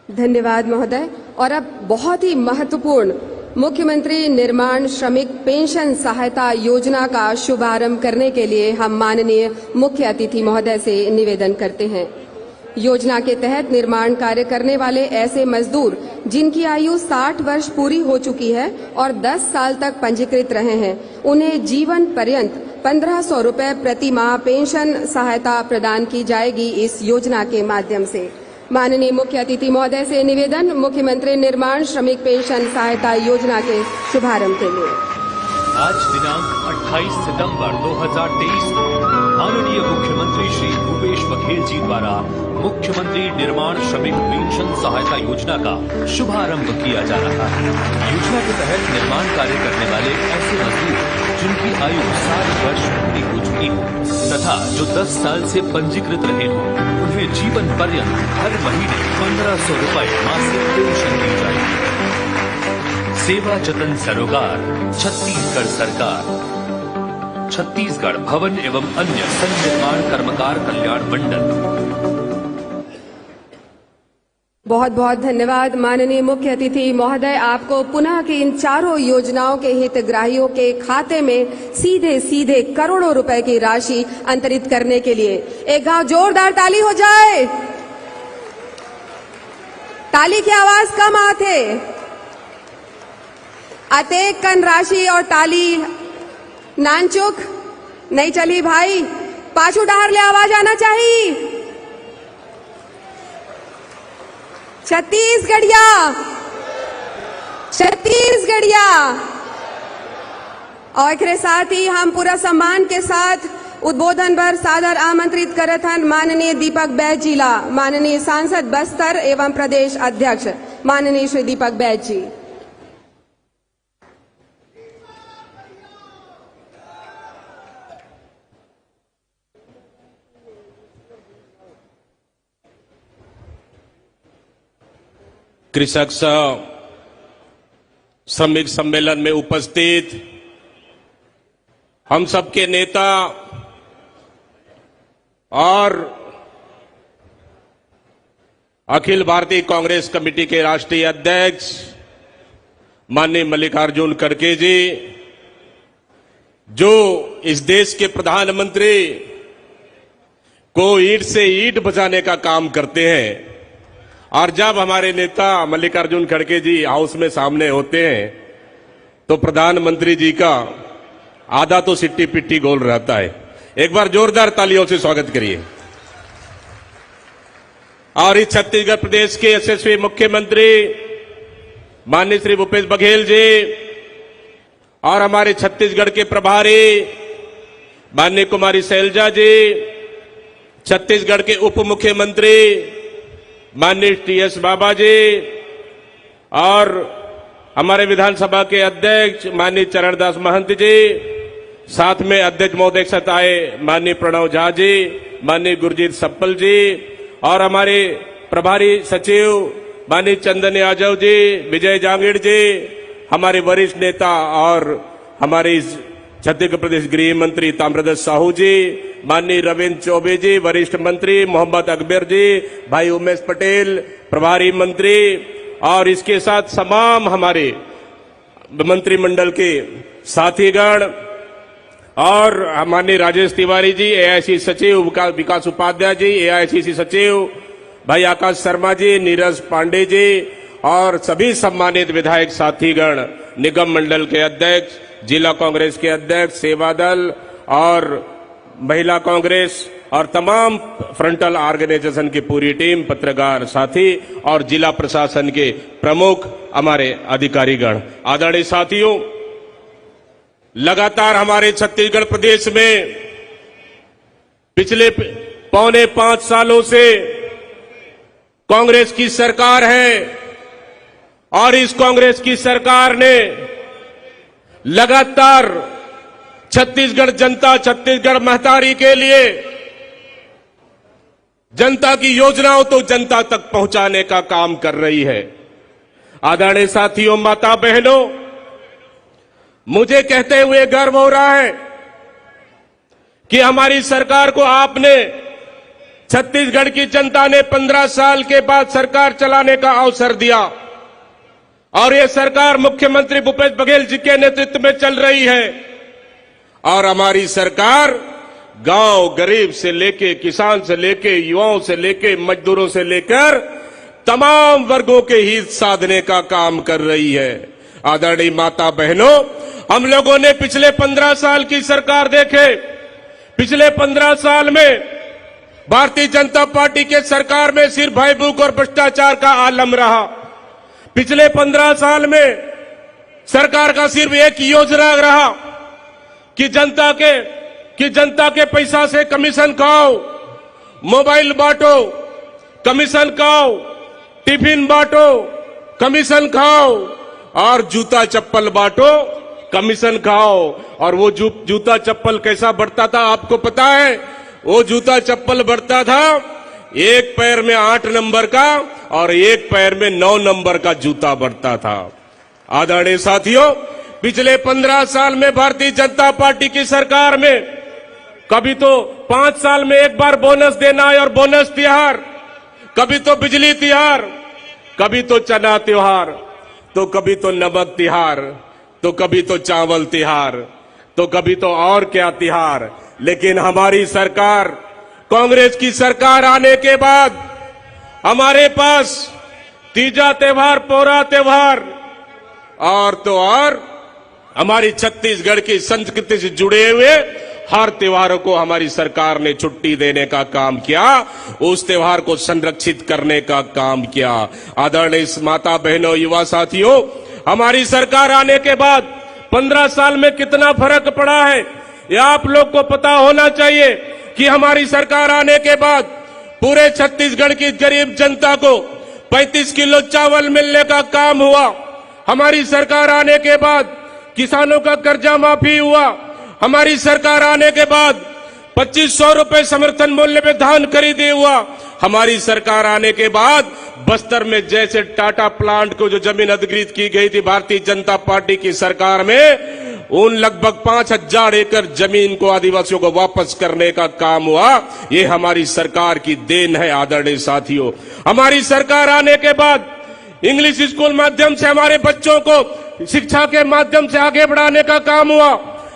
धन्यवाद महोदय। और अब बहुत ही महत्वपूर्ण मुख्यमंत्री निर्माण श्रमिक पेंशन सहायता योजना का शुभारंभ करने के लिए हम माननीय मुख्य अतिथि महोदय से निवेदन करते हैं। योजना के तहत निर्माण कार्य करने वाले ऐसे मजदूर जिनकी आयु 60 वर्ष पूरी हो चुकी है और 10 साल तक पंजीकृत रहे हैं, उन्हें जीवन पर्यंत 1,500 रुपए प्रति माह पेंशन सहायता प्रदान की जाएगी। इस योजना के माध्यम से माननीय मुख्य अतिथि महोदय से निवेदन, मुख्यमंत्री निर्माण श्रमिक पेंशन सहायता योजना के शुभारंभ के लिए। आज दिनांक 28 सितंबर 2023 को माननीय मुख्यमंत्री श्री भूपेश बघेल जी द्वारा मुख्यमंत्री निर्माण श्रमिक पेंशन सहायता योजना का शुभारंभ किया जा रहा है। योजना के तहत निर्माण कार्य करने वाले ऐसे मजदूर जिनकी आयु 60 वर्ष पूरी हो चुकी हो तथा जो 10 साल से पंजीकृत रहे हो, उन्हें जीवन पर्यंत हर महीने 1,500 रुपए मासिक पेंशन दी जाएगी। सेवा जतन सरोकार, छत्तीसगढ़ सरकार। छत्तीसगढ़ भवन एवं अन्य संनिर्माण कर्मकार कल्याण मंडल। बहुत बहुत धन्यवाद माननीय मुख्य अतिथि महोदय। आपको पुनः की इन चारों योजनाओं के हितग्राहियों के खाते में सीधे सीधे करोड़ों रुपए की राशि अंतरित करने के लिए एक गांव जोरदार ताली हो जाए। ताली की आवाज कम आते, अतेक कन राशि और ताली नानचुक नहीं चली भाई, पाछू डार ले आवाज आना चाहिए। छत्तीसगढ़िया, छत्तीसगढ़िया। और एक साथ ही हम पूरा सम्मान के साथ उद्बोधन पर सादर आमंत्रित करत हन माननीय दीपक बैज जी ला, माननीय सांसद बस्तर एवं प्रदेश अध्यक्ष माननीय श्री दीपक बैज जी। कृषक श्रमिक सम्मेलन में उपस्थित हम सबके नेता और अखिल भारतीय कांग्रेस कमेटी के राष्ट्रीय अध्यक्ष माननीय मल्लिकार्जुन खड़गे जी, जो इस देश के प्रधानमंत्री को ईंट से ईंट बजाने का काम करते हैं, और जब हमारे नेता मल्लिकार्जुन खड़गे जी हाउस में सामने होते हैं तो प्रधानमंत्री जी का आधा तो सिट्टी पिट्टी गोल रहता है। एक बार जोरदार तालियों से स्वागत करिए। और इस छत्तीसगढ़ प्रदेश के यशस्वी मुख्यमंत्री माननीय श्री भूपेश बघेल जी और हमारे छत्तीसगढ़ के प्रभारी माननीय कुमारी शैलजा जी, छत्तीसगढ़ के उप मुख्यमंत्री माननीय टी.एस. बाबा जी और हमारे विधानसभा के अध्यक्ष माननीय चरणदास महंत जी, साथ में अध्यक्ष महोदय के साथ आए माननीय प्रणव झा जी, माननीय गुरजीत सप्पल जी और हमारे प्रभारी सचिव माननीय चंदन यादव जी, विजय जांगीड़ जी, हमारे वरिष्ठ नेता और हमारे इस छत्तीसगढ़ प्रदेश गृह मंत्री ताम्रध्वज साहू जी, माननीय रविंद्र चौबे जी, वरिष्ठ मंत्री मोहम्मद अकबर जी, भाई उमेश पटेल प्रभारी मंत्री और इसके साथ तमाम हमारे मंत्रिमंडल के साथीगण और माननीय राजेश तिवारी जी, एआईसीसी सचिव विकास उपाध्याय जी, एआईसीसी सचिव भाई आकाश शर्मा जी, नीरज पांडे जी और सभी सम्मानित विधायक साथीगण, निगम मंडल के अध्यक्ष, जिला कांग्रेस के अध्यक्ष, सेवा दल और महिला कांग्रेस और तमाम फ्रंटल ऑर्गेनाइजेशन की पूरी टीम, पत्रकार साथी और जिला प्रशासन के प्रमुख हमारे अधिकारीगण, आदरणीय साथियों, लगातार हमारे छत्तीसगढ़ प्रदेश में पिछले 4.25 सालों से कांग्रेस की सरकार है और इस कांग्रेस की सरकार ने लगातार छत्तीसगढ़ जनता, छत्तीसगढ़ महतारी के लिए जनता की योजनाओं तो जनता तक पहुंचाने का काम कर रही है। आदरणीय साथियों, माता बहनों, मुझे कहते हुए गर्व हो रहा है कि हमारी सरकार को आपने, छत्तीसगढ़ की जनता ने 15 साल के बाद सरकार चलाने का अवसर दिया और ये सरकार मुख्यमंत्री भूपेश बघेल जी के नेतृत्व में चल रही है और हमारी सरकार गांव गरीब से लेके, किसान से लेके, युवाओं से लेके, मजदूरों से लेकर तमाम वर्गों के हित साधने का काम कर रही है। आदरणीय माता बहनों, हम लोगों ने पिछले 15 साल की सरकार देखे। पिछले 15 साल में भारतीय जनता पार्टी के सरकार में सिर्फ भयभूख और भ्रष्टाचार का आलम रहा। पिछले 15 साल में सरकार का सिर्फ एक योजना रहा कि जनता के पैसा से कमीशन खाओ, मोबाइल बांटो, कमीशन खाओ, टिफिन बांटो, कमीशन खाओ और जूता चप्पल बांटो, कमीशन खाओ। और वो जूता चप्पल कैसा बढ़ता था आपको पता है? वो जूता चप्पल बढ़ता था एक पैर में 8 नंबर का और एक पैर में 9 नंबर का जूता बढ़ता था। आदरणीय साथियों, पिछले 15 साल में भारतीय जनता पार्टी की सरकार में कभी तो 5 साल में एक बार बोनस देना है और बोनस तिहार, कभी तो बिजली तिहार, कभी तो चना त्योहार, तो कभी तो नमक तिहार, तो कभी तो चावल तिहार, तो कभी तो और क्या तिहार। लेकिन हमारी सरकार, कांग्रेस की सरकार आने के बाद हमारे पास तीजा त्योहार, पोरा त्योहार और तो और हमारी छत्तीसगढ़ की संस्कृति से जुड़े हुए हर त्योहारों को हमारी सरकार ने छुट्टी देने का काम किया, उस त्योहार को संरक्षित करने का काम किया। आदरणीय माता बहनों, युवा साथियों, हमारी सरकार आने के बाद 15 साल में कितना फर्क पड़ा है यह आप लोग को पता होना चाहिए कि हमारी सरकार आने के बाद पूरे छत्तीसगढ़ की गरीब जनता को 35 किलो चावल मिलने का काम हुआ। हमारी सरकार आने के बाद किसानों का कर्जा माफी हुआ। हमारी सरकार आने के बाद 2500 रुपए समर्थन मूल्य पे धान खरीदे हुआ। हमारी सरकार आने के बाद बस्तर में जैसे टाटा प्लांट को जो जमीन अधिग्रहित की गई थी भारतीय जनता पार्टी की सरकार में, उन लगभग 5000 एकड़ जमीन को आदिवासियों को वापस करने का काम हुआ। ये हमारी सरकार की देन है आदरणीय साथियों। हमारी सरकार आने के बाद इंग्लिश स्कूल माध्यम से हमारे बच्चों को शिक्षा के माध्यम से आगे बढ़ाने का काम हुआ।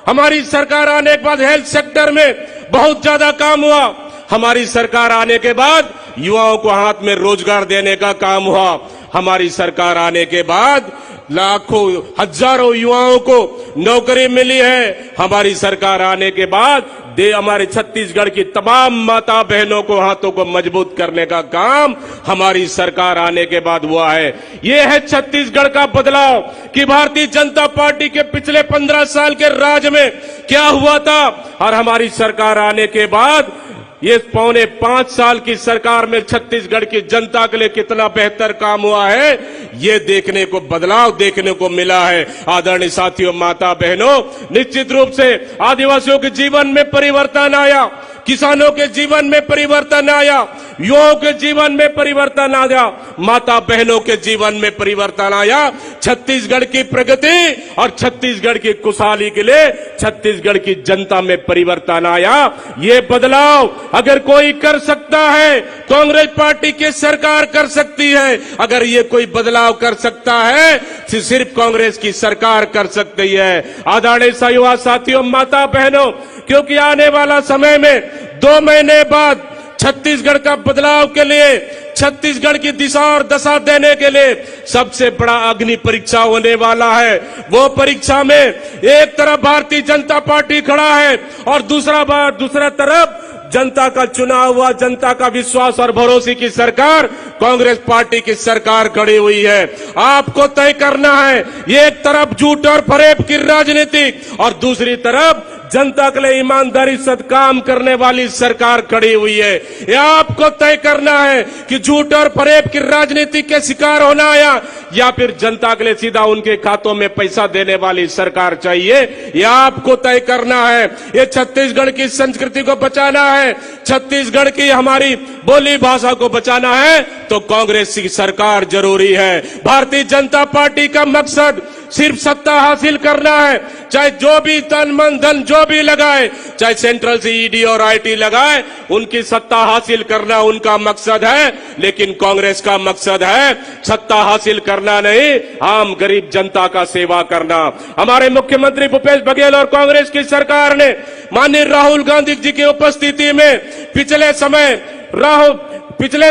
हमारी सरकार आने के बाद हेल्थ सेक्टर में बहुत ज्यादा काम हुआ। हमारी सरकार आने के बाद युवाओं को हाथ में रोजगार देने का काम हुआ। हमारी सरकार आने के बाद लाखों हजारों युवाओं को नौकरी मिली है। हमारी सरकार आने के बाद हमारे छत्तीसगढ़ की तमाम माता बहनों को हाथों को मजबूत करने का काम हमारी सरकार आने के बाद हुआ है। ये है छत्तीसगढ़ का बदलाव कि भारतीय जनता पार्टी के पिछले 15 साल के राज में क्या हुआ था और हमारी सरकार आने के बाद ये 4.5 साल की सरकार में छत्तीसगढ़ की जनता के लिए कितना बेहतर काम हुआ है, ये देखने को बदलाव देखने को मिला है। आदरणीय साथियों, माता बहनों, निश्चित रूप से आदिवासियों के जीवन में परिवर्तन आया, किसानों के जीवन में परिवर्तन आया, युवाओं के जीवन में परिवर्तन आया, माता बहनों के जीवन में परिवर्तन आया। छत्तीसगढ़ की प्रगति और छत्तीसगढ़ की खुशहाली के लिए छत्तीसगढ़ की जनता में परिवर्तन आया। ये बदलाव अगर कोई कर सकता है, कांग्रेस पार्टी की सरकार कर सकती है। अगर ये कोई बदलाव कर सकता है तो सिर्फ कांग्रेस की सरकार कर सकती है। आदरणीय युवा साथियों, माता बहनों, क्योंकि आने वाला समय में 2 महीने बाद छत्तीसगढ़ का बदलाव के लिए, छत्तीसगढ़ की दिशा और दशा देने के लिए सबसे बड़ा अग्नि परीक्षा होने वाला है। वो परीक्षा में एक तरफ भारतीय जनता पार्टी खड़ा है और दूसरा तरफ जनता का चुना हुआ, जनता का विश्वास और भरोसे की सरकार कांग्रेस पार्टी की सरकार खड़ी हुई है। आपको तय करना है, एक तरफ झूठ और फरेब की राजनीति और दूसरी तरफ जनता के लिए ईमानदारी से काम करने वाली सरकार खड़ी हुई है। यह आपको तय करना है कि झूठ और फरेब की राजनीति के शिकार होना आया या फिर जनता के लिए सीधा उनके खातों में पैसा देने वाली सरकार चाहिए। यह आपको तय करना है। ये छत्तीसगढ़ की संस्कृति को बचाना है, छत्तीसगढ़ की हमारी बोली भाषा को बचाना है तो कांग्रेस की सरकार जरूरी है। भारतीय जनता पार्टी का मकसद सिर्फ सत्ता हासिल करना है, चाहे जो भी तन मन धन जो भी लगाए, चाहे सेंट्रल से ईडी और आईटी लगाए, उनकी सत्ता हासिल करना उनका मकसद है। लेकिन कांग्रेस का मकसद है सत्ता हासिल करना नहीं, आम गरीब जनता का सेवा करना। हमारे मुख्यमंत्री भूपेश बघेल और कांग्रेस की सरकार ने माननीय राहुल गांधी जी की उपस्थिति में पिछले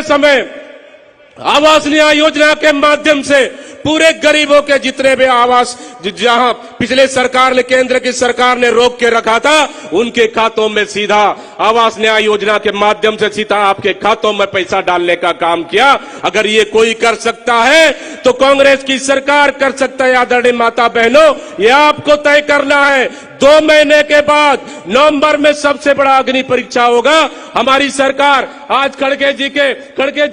समय आवास न्याय योजना के माध्यम से पूरे गरीबों के जितने भी आवास जहां पिछले सरकार ने, केंद्र की सरकार ने रोक के रखा था, उनके खातों में सीधा आवास न्याय योजना के माध्यम से सीधा आपके खातों में पैसा डालने का काम किया। अगर ये कोई कर सकता है तो कांग्रेस की सरकार कर सकता है। आदरणीय माता बहनों, ये आपको तय करना है। 2 महीने के बाद नवंबर में सबसे बड़ा अग्नि परीक्षा होगा। हमारी सरकार आज खड़गे जी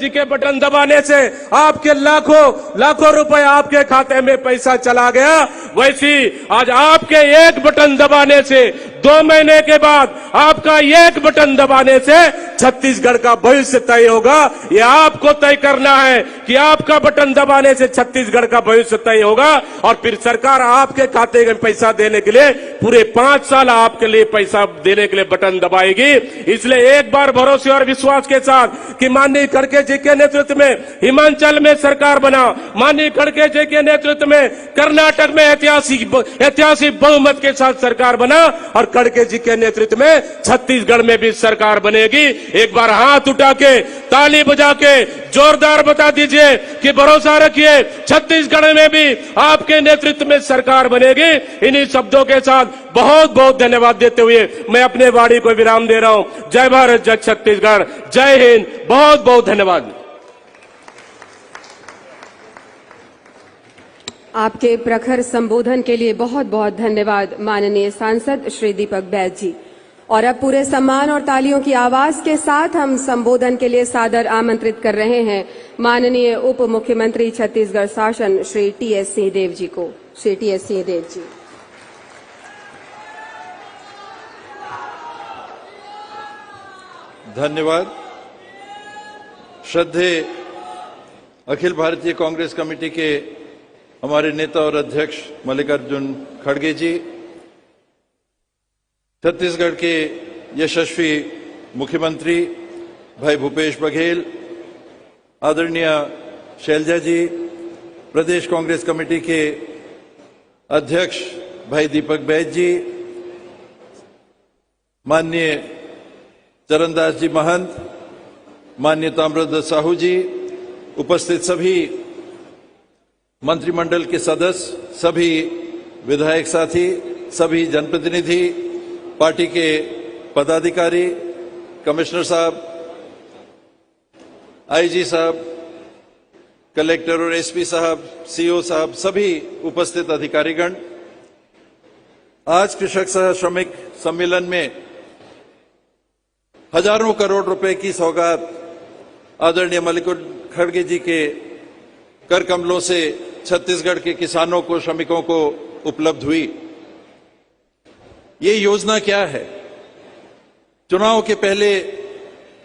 के बटन दबाने से आपके लाखों रुपए आपके खाते में पैसा चला गया, वैसी आज आपके एक बटन दबाने से 2 महीने के बाद आपका एक बटन दबाने से छत्तीसगढ़ का भविष्य तय होगा। यह आपको तय करना है कि आपका बटन दबाने से छत्तीसगढ़ का भविष्य तय होगा और फिर सरकार आपके खाते में पैसा देने के लिए पूरे 5 साल आपके लिए पैसा देने के लिए बटन दबाएगी। इसलिए एक बार भरोसे और विश्वास के साथ कि माननीय खड़गे जी के नेतृत्व में हिमाचल में सरकार बना, माननीय खड़गे जी के नेतृत्व में कर्नाटक में ऐतिहासिक बहुमत के साथ सरकार बना और खड़गे जी के नेतृत्व में छत्तीसगढ़ में भी सरकार बनेगी। एक बार हाथ उठा के ताली बजा के जोरदार बता दीजिए कि भरोसा रखिए छत्तीसगढ़ में भी आपके नेतृत्व में सरकार बनेगी। इन्हीं शब्दों के साथ बहुत बहुत धन्यवाद देते हुए मैं अपने वाणी को विराम दे रहा हूं। जय भारत, जय छत्तीसगढ़, जय हिंद। बहुत बहुत धन्यवाद। आपके प्रखर संबोधन के लिए बहुत बहुत धन्यवाद माननीय सांसद श्री दीपक बैज जी। और अब पूरे सम्मान और तालियों की आवाज के साथ हम संबोधन के लिए सादर आमंत्रित कर रहे हैं माननीय उप मुख्यमंत्री छत्तीसगढ़ शासन श्री टी.एस. सिंहदेव जी को। श्री टी.एस. सिंहदेव जी। धन्यवाद। श्रद्धेय अखिल भारतीय कांग्रेस कमेटी के हमारे नेता और अध्यक्ष मल्लिकार्जुन खड़गे जी, छत्तीसगढ़ के यशस्वी मुख्यमंत्री भाई भूपेश बघेल, आदरणीय शैलजा जी, प्रदेश कांग्रेस कमेटी के अध्यक्ष भाई दीपक बैज जी, माननीय चरणदास जी महंत, माननीय ताम्रध्वज साहू जी, उपस्थित सभी मंत्रिमंडल के सदस्य, सभी विधायक साथी, सभी जनप्रतिनिधि, पार्टी के पदाधिकारी, कमिश्नर साहब, आईजी साहब, कलेक्टर और एसपी साहब, सीओ साहब, सभी उपस्थित अधिकारीगण, आज कृषक सह श्रमिक सम्मेलन में हजारों करोड़ रुपए की सौगात आदरणीय मल्लिकार्जुन खड़गे जी के कर कमलों से छत्तीसगढ़ के किसानों को, श्रमिकों को उपलब्ध हुई। ये योजना क्या है? चुनाव के पहले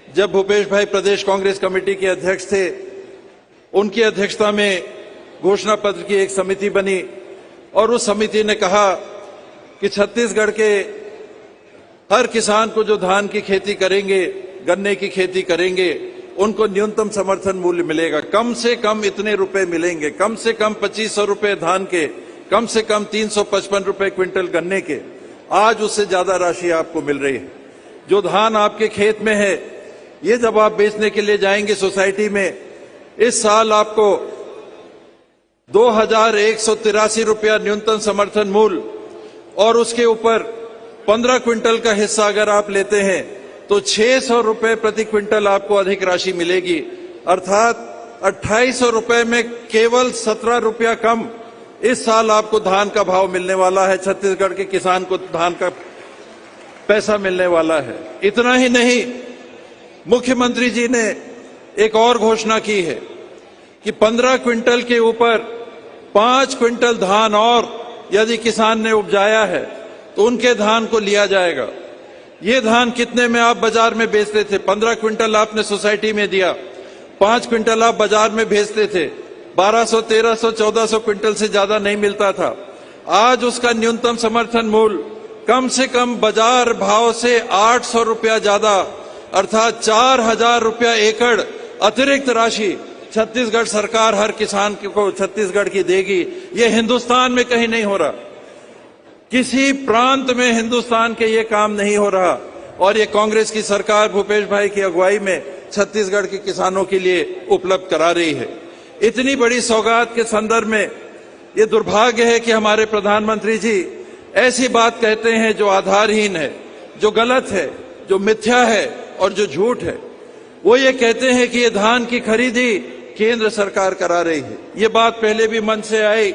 जब भूपेश भाई प्रदेश कांग्रेस कमेटी के अध्यक्ष थे, उनकी अध्यक्षता में घोषणा पत्र की एक समिति बनी और उस समिति ने कहा कि छत्तीसगढ़ के हर किसान को जो धान की खेती करेंगे, गन्ने की खेती करेंगे, उनको न्यूनतम समर्थन मूल्य मिलेगा। कम से कम इतने रुपए मिलेंगे, कम से कम 2500 रुपए धान के, कम से कम 355 रुपए क्विंटल गन्ने के। आज उससे ज्यादा राशि आपको मिल रही है। जो धान आपके खेत में है, ये जब आप बेचने के लिए जाएंगे सोसाइटी में, इस साल आपको 2183 रुपया न्यूनतम समर्थन मूल्य और उसके ऊपर 15 क्विंटल का हिस्सा अगर आप लेते हैं तो 600 रुपए प्रति क्विंटल आपको अधिक राशि मिलेगी। अर्थात 2800 रुपए में केवल 17 रुपया कम इस साल आपको धान का भाव मिलने वाला है। छत्तीसगढ़ के किसान को धान का पैसा मिलने वाला है। इतना ही नहीं, मुख्यमंत्री जी ने एक और घोषणा की है कि 15 क्विंटल के ऊपर 5 क्विंटल धान और यदि किसान ने उपजाया है तो उनके धान को लिया जाएगा। ये धान कितने में आप बाजार में बेचते थे? 15 क्विंटल आपने सोसाइटी में दिया, 5 क्विंटल आप बाजार में बेचते थे, 1200, 1300, 1400 क्विंटल से ज्यादा नहीं मिलता था। आज उसका न्यूनतम समर्थन मूल्य कम से कम बाजार भाव से 800 रुपया ज्यादा, अर्थात 4000 रुपया एकड़ अतिरिक्त राशि छत्तीसगढ़ सरकार हर किसान को छत्तीसगढ़ की देगी। ये हिंदुस्तान में कहीं नहीं हो रहा, किसी प्रांत में हिंदुस्तान के ये काम नहीं हो रहा, और ये कांग्रेस की सरकार भूपेश भाई की अगुवाई में छत्तीसगढ़ के किसानों के लिए उपलब्ध करा रही है। इतनी बड़ी सौगात के संदर्भ में ये दुर्भाग्य है कि हमारे प्रधानमंत्री जी ऐसी बात कहते हैं जो आधारहीन है, जो गलत है, जो मिथ्या है और जो झूठ है। वो ये कहते हैं कि ये धान की खरीदी केंद्र सरकार करा रही है। ये बात पहले भी मन से आई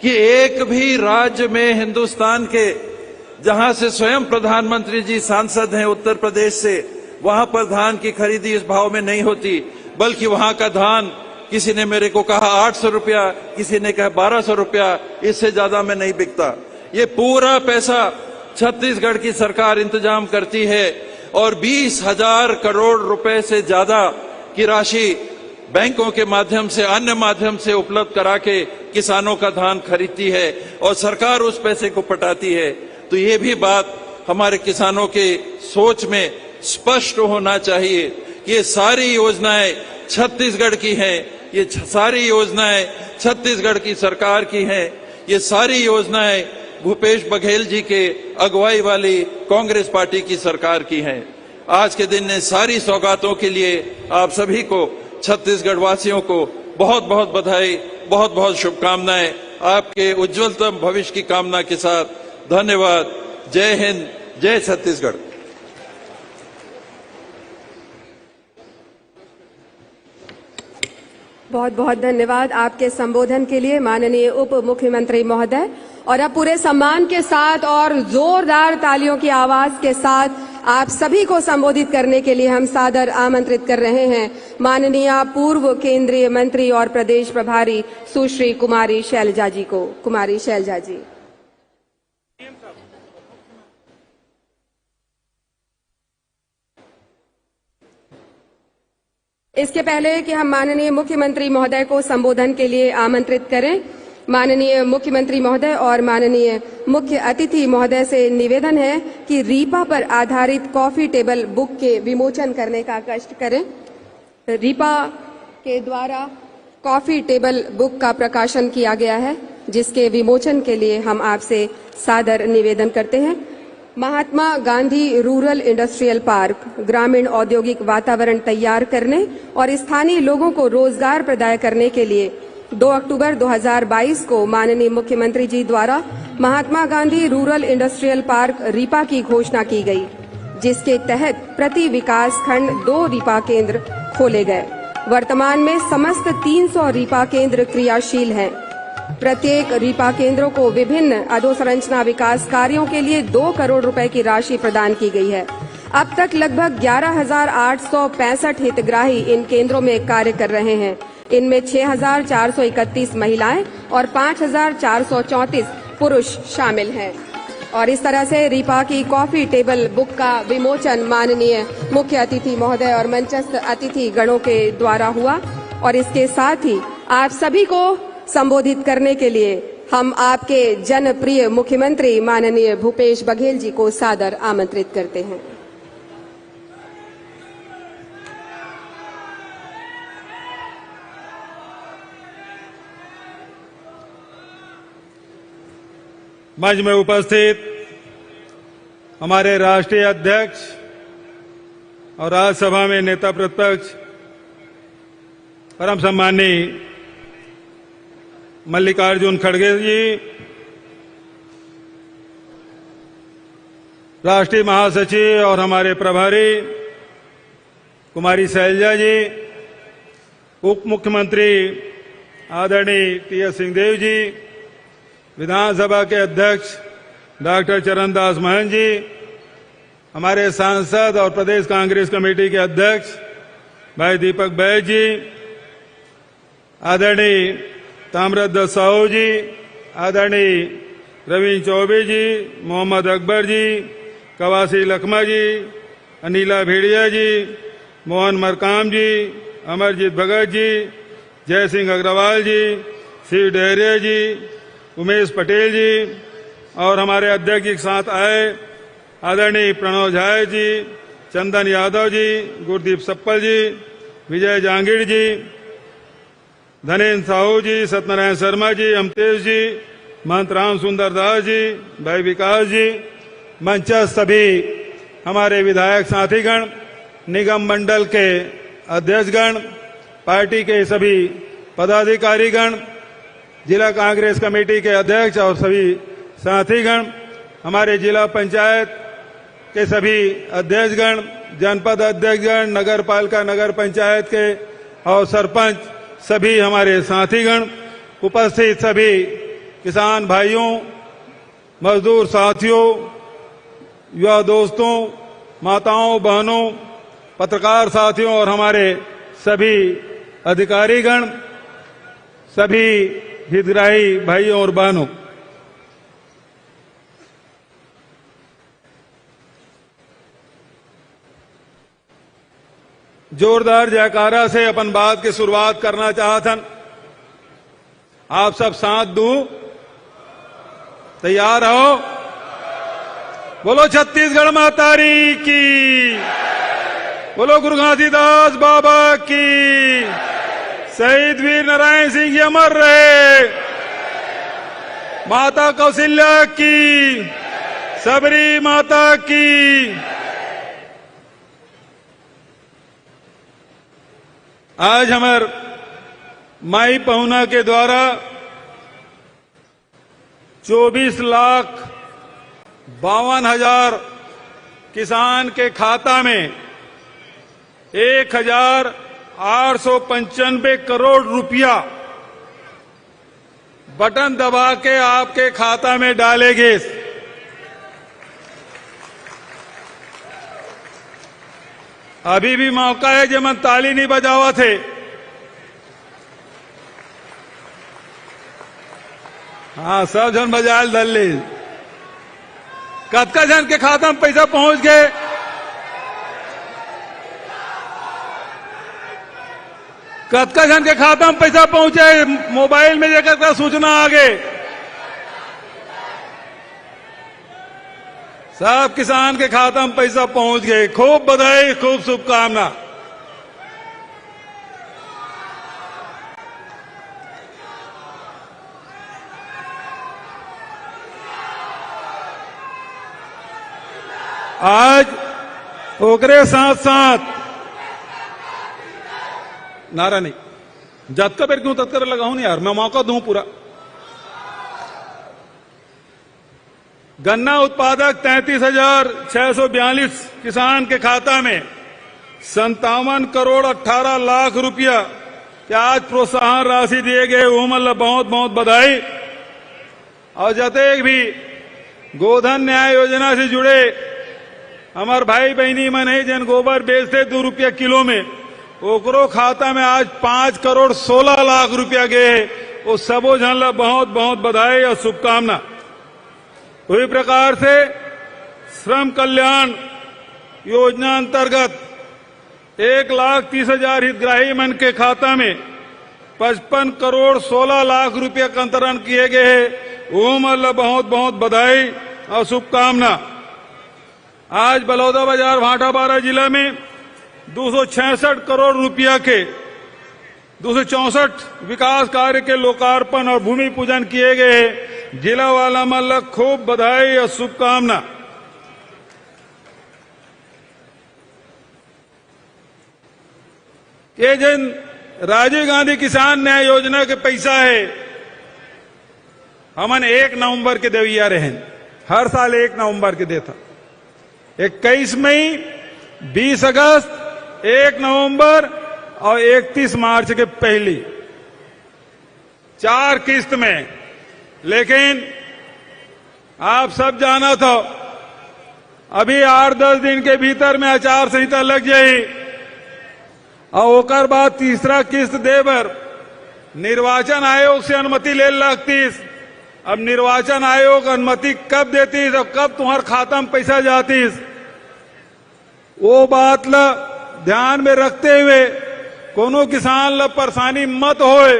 कि एक भी राज्य में हिंदुस्तान के जहां से स्वयं प्रधानमंत्री जी सांसद हैं, उत्तर प्रदेश से, वहां पर धान की खरीदी इस भाव में नहीं होती, बल्कि वहां का धान किसी ने मेरे को कहा 800 रुपया, किसी ने कहा 1200 रुपया, इससे ज्यादा में नहीं बिकता। ये पूरा पैसा छत्तीसगढ़ की सरकार इंतजाम करती है और 20,000 करोड़ रुपए से ज्यादा की राशि बैंकों के माध्यम से, अन्य माध्यम से उपलब्ध करा के किसानों का धान खरीदती है और सरकार उस पैसे को पटाती है। तो ये भी बात हमारे किसानों के सोच में स्पष्ट होना चाहिए कि ये सारी योजनाएं छत्तीसगढ़ की हैं, ये सारी योजनाएं छत्तीसगढ़ की सरकार की हैं, ये सारी योजनाएं भूपेश बघेल जी के अगुवाई वाली कांग्रेस पार्टी की सरकार की हैं। आज के दिन ने सारी सौगातों के लिए आप सभी को, छत्तीसगढ़ वासियों को बहुत बहुत बधाई, बहुत बहुत शुभकामनाएं। आपके उज्जवलतम भविष्य की कामना के साथ धन्यवाद। जय हिंद, जय छत्तीसगढ़। बहुत बहुत धन्यवाद आपके संबोधन के लिए माननीय उप मुख्यमंत्री महोदय। और अब पूरे सम्मान के साथ और जोरदार तालियों की आवाज के साथ आप सभी को संबोधित करने के लिए हम सादर आमंत्रित कर रहे हैं माननीय पूर्व केंद्रीय मंत्री और प्रदेश प्रभारी सुश्री कुमारी शैलजा जी को। कुमारी शैलजा जी। इसके पहले कि हम माननीय मुख्यमंत्री महोदय को संबोधन के लिए आमंत्रित करें, माननीय मुख्यमंत्री महोदय और माननीय मुख्य अतिथि महोदय से निवेदन है कि रीपा पर आधारित कॉफी टेबल बुक के विमोचन करने का कष्ट करें। रीपा के द्वारा कॉफी टेबल बुक का प्रकाशन किया गया है, जिसके विमोचन के लिए हम आपसे सादर निवेदन करते हैं। महात्मा गांधी रूरल इंडस्ट्रियल पार्क ग्रामीण औद्योगिक वातावरण तैयार करने और स्थानीय लोगों को रोजगार प्रदान करने के लिए 2 अक्टूबर 2022 को माननीय मुख्यमंत्री जी द्वारा Mahatma Gandhi rural industrial park RIPA की घोषणा की गई, जिसके तहत प्रति विकास खंड 2 रीपा केंद्र खोले गए। वर्तमान में समस्त 300 रीपा केंद्र क्रियाशील हैं। प्रत्येक रीपा केंद्रों को विभिन्न अधोसंरचना विकास कार्यों के लिए 2 करोड़ रुपए की राशि प्रदान की गई है। अब तक लगभग 11,865 हितग्राही इन केंद्रों में कार्य कर रहे हैं। इनमें 6,431 महिलाएं और 5,434 पुरुष शामिल हैं। और इस तरह से रीपा की कॉफी टेबल बुक का विमोचन माननीय मुख्य अतिथि महोदय और मंचस्थ अतिथि गणों के द्वारा हुआ। और इसके साथ ही आप सभी को संबोधित करने के लिए हम आपके जनप्रिय मुख्यमंत्री माननीय भूपेश बघेल जी को सादर आमंत्रित करते हैं। मंच में उपस्थित हमारे राष्ट्रीय अध्यक्ष और राज्यसभा में नेता प्रतिपक्ष परम सम्माननीय मल्लिकार्जुन खड़गे जी, राष्ट्रीय महासचिव और हमारे प्रभारी कुमारी शैलजा जी, उप मुख्यमंत्री आदरणीय टी.एस. सिंहदेव जी, विधानसभा के अध्यक्ष डॉक्टर चरणदास महंत जी, हमारे सांसद और प्रदेश कांग्रेस कमेटी के अध्यक्ष भाई दीपक बैज जी, आदरणीय ताम्रध्वज साहू जी, आदरणीय रविंद्र चौबे जी, मोहम्मद अकबर जी, कवासी लखमा जी, अनिला भेड़िया जी, मोहन मरकाम जी, अमरजीत भगत जी, जय सिंह अग्रवाल जी, शिव डहरिया जी, उमेश पटेल जी और हमारे अध्यक्ष के साथ आए आदरणीय प्रणव झा जी, चंदन यादव जी, गुरदीप सप्पल जी, विजय जांगीड़ जी, धनेन्द्र साहू जी, सत्यनारायण शर्मा जी, अमतेश जी, महंत राम सुंदर दास जी, भाई विकास जी, मंचस्थ सभी हमारे विधायक साथीगण, निगम मंडल के अध्यक्षगण, पार्टी के सभी पदाधिकारीगण, जिला कांग्रेस कमेटी के अध्यक्ष और सभी साथीगण, हमारे जिला पंचायत के सभी अध्यक्षगण, जनपद अध्यक्षगण, नगर पालिका नगर पंचायत के और सरपंच, सभी हमारे साथीगण, उपस्थित सभी किसान भाइयों, मजदूर साथियों, युवा दोस्तों, माताओं बहनों, पत्रकार साथियों और हमारे सभी अधिकारीगण, सभी हितग्राही भाइयों और बहनों, जोरदार जयकारा से अपन बात की शुरुआत करना चाहतन। आप सब साथ दूं, तैयार हो? बोलो छत्तीसगढ़ मातारी की, बोलो गुरु घासीदास बाबा की, शहीद वीर नारायण सिंह जी अमर रहे, माता कौशल्या की, सबरी माता की। आज हमार माई पहुना के द्वारा 24,52,000 किसान के खाता में 1,895 करोड़ रुपया बटन दबा के आपके खाता में डालेंगे। अभी भी मौका है जब मन ताली नहीं बजावा थे। हाँ, सब जन बजाल दल्ली। कतका जन के खाता में पैसा पहुंच गए? कतका जन के खाता में पैसा पहुंचे, मोबाइल में जाकर सूचना आ गए। सब किसान के खाता में पैसा पहुंच गए। खूब बधाई, खूब शुभकामना। आज ओकरे साथ साथ नारा नहीं, जतका बेर क्यों तत्कर लगाऊं नहीं यार, मैं मौका दूं पूरा। गन्ना उत्पादक 33,642 किसान के खाता में 57 करोड़ 18 लाख रुपया के आज प्रोत्साहन राशि दिए गए। वो मतलब बहुत बहुत बधाई। और जते भी गोधन न्याय योजना से जुड़े हमार भाई बहनी मन है जन गोबर बेचते 2 रुपया किलो में, ओकरो खाता में आज 5 करोड़ 16 लाख रुपया गए। वो सबो जन ला बहुत बहुत बधाई और शुभकामना। उसी प्रकार से श्रम कल्याण योजना अंतर्गत 1,30,000 हितग्राही मन के खाता में 55 करोड़ 16 लाख रुपया का अंतरण किए गए हैं। वो मतलब बहुत बहुत बधाई और शुभकामना। आज बलौदाबाजार भाटापारा जिला में 266 करोड़ रुपया के 264 विकास कार्य के लोकार्पण और भूमि पूजन किए गए हैं। जिला वाला मतलब खूब बधाई और शुभकामना। ये जन राजीव गांधी किसान न्याय योजना के पैसा है, हमन 1 नवंबर के देविया रहे। हर साल 1 नवंबर के देता। 21 मई, 20 अगस्त, 1 नवंबर और 31 मार्च के पहली 4 किस्त में। लेकिन आप सब जाना था अभी 8-10 दिन के भीतर में आचार संहिता लग जाई और ओकर बाद तीसरा किस्त देबर निर्वाचन आयोग से अनुमति ले लगतीस। अब निर्वाचन आयोग अनुमति कब देती और कब तुम्हार खाता में पैसा जातीस, वो बात ला ध्यान में रखते हुए कोनो किसान ला परेशानी मत होए।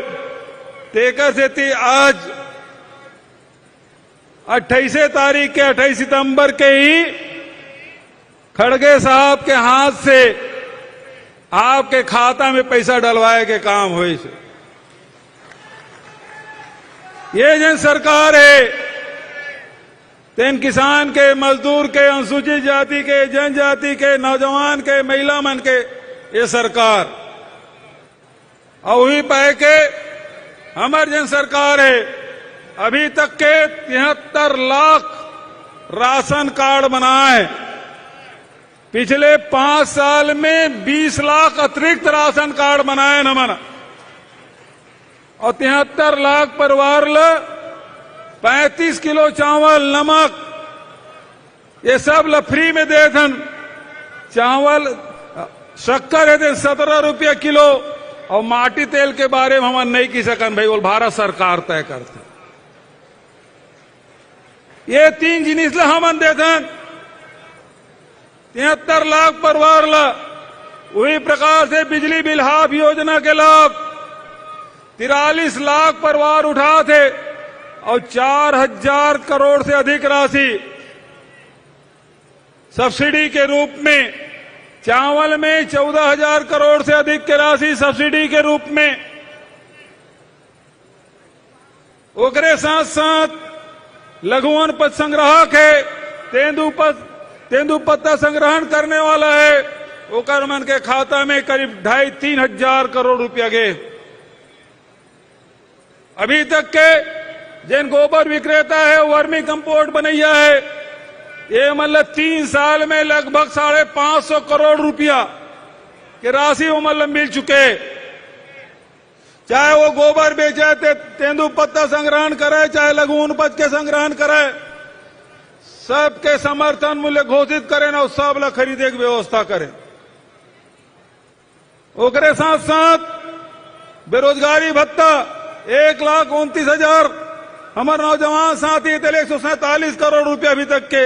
तेकर से आज 28 तारीख के 28 सितंबर के ही खड़गे साहब के हाथ से आपके खाता में पैसा डलवाए के काम हुई से। ये जन सरकार है तेन किसान के, मजदूर के, अनुसूचित जाति के, जनजाति के, नौजवान के, महिला मन के ये सरकार। और वही पाए के हमार जन सरकार है। अभी तक के 73 लाख राशन कार्ड बनाए। पिछले 5 साल में 20 लाख अतिरिक्त राशन कार्ड बनाए न मना। और 73 लाख परिवार ला 35 किलो चावल, नमक ये सब ला फ्री में दे थन। चावल शक्कर है थे 17 रुपया किलो। और माटी तेल के बारे में हम नहीं की सकन भाई, वो भारत सरकार तय करते। ये 3 जिनिस ला हम दे थन 73 लाख परिवार ला। वही प्रकार से बिजली बिल हाफ योजना के लाभ 43 लाख परिवार उठा थे और 4,000 करोड़ से अधिक राशि सब्सिडी के रूप में। चावल में 14,000 करोड़ से अधिक की राशि सब्सिडी के रूप में। ओकरे साथ साथ लघु वनोपज संग्राहक है, तेंदुपत्ता संग्रहण करने वाला है, ओकर मन के खाता में करीब 2,500-3 हजार करोड़ रुपया गए। अभी तक के जिन गोबर विक्रेता है वर्मी कंपोस्ट बनैया है, ये मतलब 3 साल में लगभग 550 करोड़ रुपया की राशि वो मतलब मिल चुके। चाहे वो गोबर बेचे, तेंदुपत्ता संग्रहण करे, चाहे लघु वनोपज के संग्रहण करे, सबके समर्थन मूल्य घोषित करें और सब ला खरीदे की व्यवस्था करें। ओकरे साथ साथ बेरोजगारी भत्ता 1,29,000 हमारे नौजवान साथी 147 करोड़ रुपया अभी तक के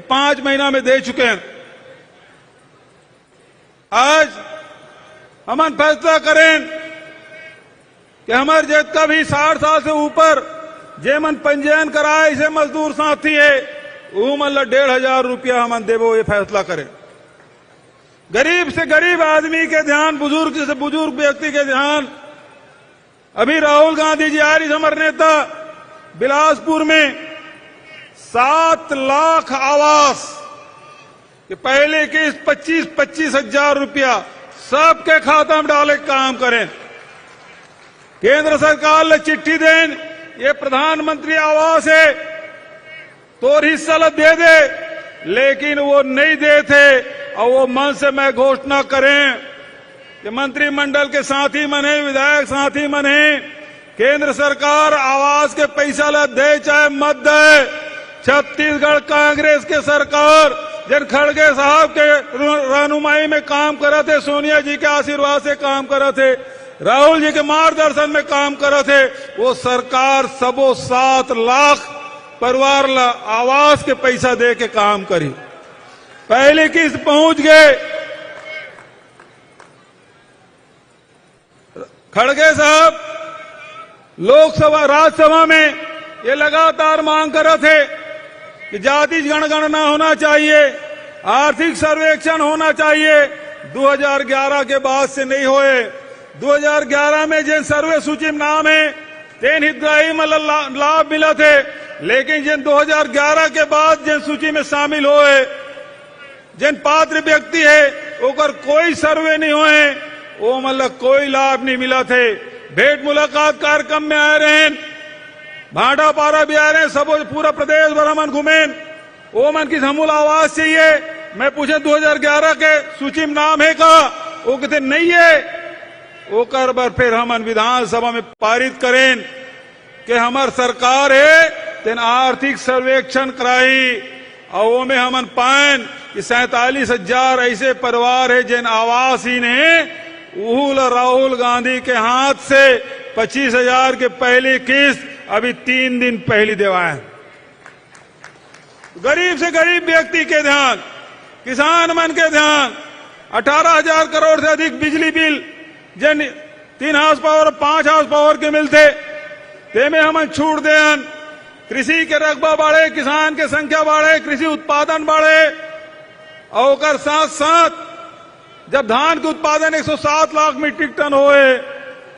5 महीना में दे चुके हैं। आज हम फैसला करें कि हमारे जितना भी 60 साल से ऊपर जे मन पंजीयन कराए इसे मजदूर साथी है वो मतलब 1500 रुपया हम देवो, ये फैसला करें। गरीब से गरीब आदमी के ध्यान, बुजुर्ग से बुजुर्ग व्यक्ति के ध्यान। अभी राहुल गांधी जी आ रही, हमारे नेता बिलासपुर में 7 लाख आवास कि पहले के 25-25 हजार रुपया सबके खाता में डाले काम करें। केंद्र सरकार ने चिट्ठी दें, ये प्रधानमंत्री आवास है तो हिस्सा दे दे, लेकिन वो नहीं देते और वो मन से मैं घोषणा करें कि मंत्रिमंडल के साथी मने, विधायक साथी मने, केंद्र सरकार आवास के पैसा ला दे चाहे मत दे, छत्तीसगढ़ कांग्रेस के सरकार जिन खड़गे साहब के रहनुमाई में काम कर थे, सोनिया जी के आशीर्वाद से काम कर थे, राहुल जी के मार्गदर्शन में काम कर थे, वो सरकार सबो 7 लाख परिवार ला आवास के पैसा दे के काम करी। पहली किस्त पहुंच गए। खड़गे साहब लोकसभा राज्यसभा में ये लगातार मांग कर रहे थे कि जाति जनगणना होना चाहिए, आर्थिक सर्वेक्षण होना चाहिए। 2011 के बाद से नहीं होए। 2011 में जिन सर्वे सूची में नाम है तेन हितग्राही मतलब लाभ मिला थे, लेकिन जिन 2011 के बाद जिन सूची में शामिल हुए, जिन पात्र व्यक्ति है ओकर कोई सर्वे नहीं हुए, वो मतलब कोई लाभ नहीं मिला थे। भेंट मुलाकात कार्यक्रम में आए रहे, भाटा पारा भी आ रहे हैं, सब पूरा प्रदेश भर हमन घूमे, वो मन की समूल आवास चाहिए। मैं पूछे 2011 के सूची में नाम है का, वो कहते नहीं है। वो कर बार फिर हमन विधानसभा में पारित करें कि हमार सरकार है तेन आर्थिक सर्वेक्षण कराई और वो में हमन पाएं कि 47,000 ऐसे परिवार है जिन आवासहीन है। राहुल गांधी के हाथ से 25,000 के पहली किस्त अभी 3 दिन पहले देवाएं। गरीब से गरीब व्यक्ति के ध्यान, किसान मन के ध्यान, 18,000 करोड़ से अधिक बिजली बिल जिन 3 हाउस पावर 5 हाउस पावर के मिलते ते में हम छूट दें। कृषि के रकबा बढ़े, किसान के संख्या बढ़े, कृषि उत्पादन बढ़े और साथ साथ जब धान के उत्पादन 107 लाख मीट्रिक टन होए,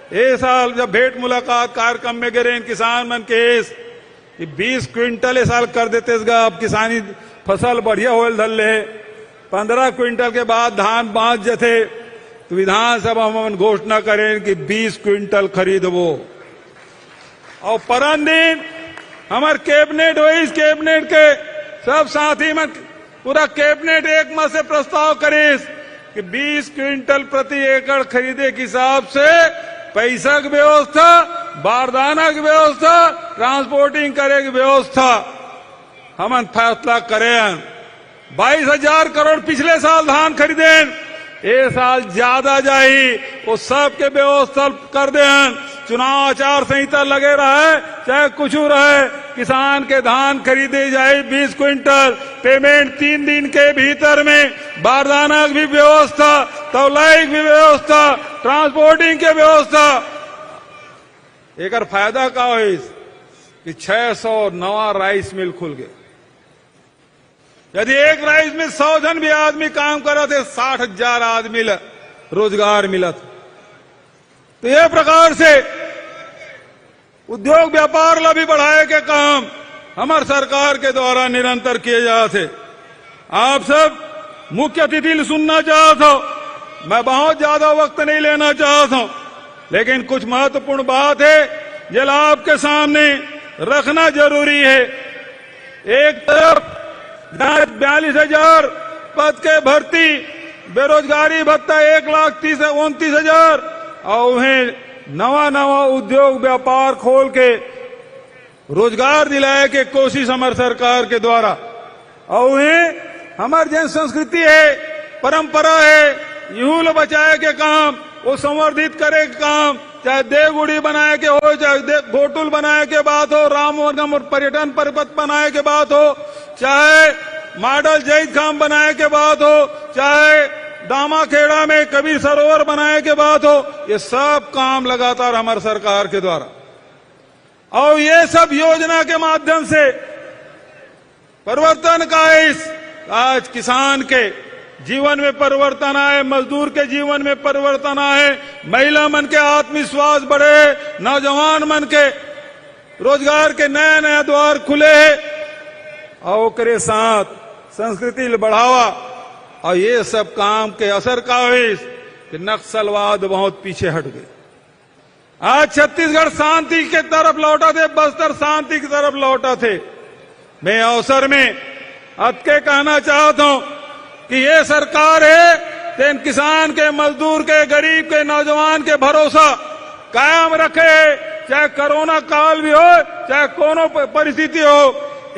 ये साल जब भेंट मुलाकात कार्यक्रम में गिरे किसान मन केस 20 क्विंटल इस साल कर देते, अब किसानी फसल बढ़िया होल धल ले। 15 क्विंटल के बाद धान बांध जथे तो विधानसभा में घोषणा करें कि 20 क्विंटल खरीदबो। और परम दिन हमारे कैबिनेट हुई, इस कैबिनेट के सब साथी में पूरा कैबिनेट एक मत से प्रस्ताव करे कि 20 क्विंटल प्रति एकड़ खरीदे के हिसाब से पैसा की व्यवस्था, बारदाना की व्यवस्था, ट्रांसपोर्टिंग करे की व्यवस्था हम फैसला करें। 22,000 करोड़ पिछले साल धान खरीदे, ये साल ज्यादा जाही वो सबके व्यवस्था कर दें। चुनाव आचार संहिता लगे रहे चाहे कुछ रहे, किसान के धान खरीदे जाए 20 क्विंटल, पेमेंट 3 दिन के भीतर में, बारदाना की भी व्यवस्था, तौलाई की भी व्यवस्था, ट्रांसपोर्टिंग की व्यवस्था। एक फायदा का हो कि 600 नवा राइस मिल खुल गए। यदि एक राइस में 100 जन भी आदमी काम कर रहे थे, 60,000 आदमी रोजगार मिला था। तो यह प्रकार से उद्योग व्यापार ला भी बढ़ाए के काम हमार सरकार के द्वारा निरंतर किए जाते। आप सब मुख्य अतिथि सुनना चाहता हूं, मैं बहुत ज्यादा वक्त नहीं लेना चाहता हूं, लेकिन कुछ महत्वपूर्ण बात है जो आपके सामने रखना जरूरी है। एक तरफ 42,000 पद के भर्ती, बेरोजगारी भत्ता 1,29,000 और उन्हें नवा उद्योग व्यापार खोल के रोजगार दिलाए के कोशिश हमारे सरकार के द्वारा। और उन्हें हमारी जन संस्कृति है, परंपरा है, यूल बचाए के काम, वो संवर्धित करे के काम, चाहे देवगुड़ी बनाए के हो, चाहे घोटुल बनाए के बात हो, रामवनगम और पर्यटन पर्वत बनाए के बात हो, चाहे मॉडल जैद खाम बनाए के बात हो, चाहे दामाखेड़ा में कबीर सरोवर बनाए के बात हो, ये सब काम लगातार हमारी सरकार के द्वारा, और ये सब योजना के माध्यम से परिवर्तन का इस आज किसान के जीवन में परिवर्तन आए, मजदूर के जीवन में परिवर्तन आए, महिला मन के आत्मविश्वास बढ़े, नौजवान मन के रोजगार के नए नए द्वार खुले और ओकरे साथ संस्कृति बढ़ावा, और ये सब काम के असर का हुई कि नक्सलवाद बहुत पीछे हट गए। आज छत्तीसगढ़ शांति के तरफ लौटा थे, बस्तर शांति की तरफ लौटा थे। मैं अवसर में अत के कहना चाहता हूं कि ये सरकार है तेन किसान के, मजदूर के, गरीब के, नौजवान के भरोसा कायम रखे, चाहे कोरोना काल भी हो, चाहे कोनो परिस्थिति हो।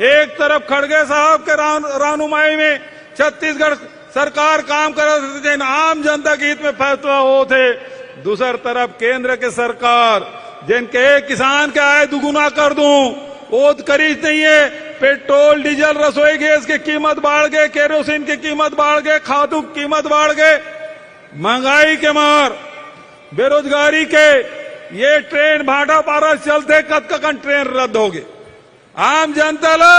एक तरफ खड़गे साहब के रहनुमाई में छत्तीसगढ़ सरकार काम कर रहे थे, आम जनता के हित में फैसला हो थे। दूसर तरफ केंद्र के सरकार जिनके किसान के आय दुगुना कर दूं, वो करी नहीं है। पेट्रोल, डीजल, रसोई गैस की कीमत बढ़ गए, केरोसिन की कीमत बढ़ गए, खादों की कीमत बढ़ गए, महंगाई के मार, बेरोजगारी के ये ट्रेन भाटा पारा चलते कद ट्रेन रद्द हो गए। आम जनता ला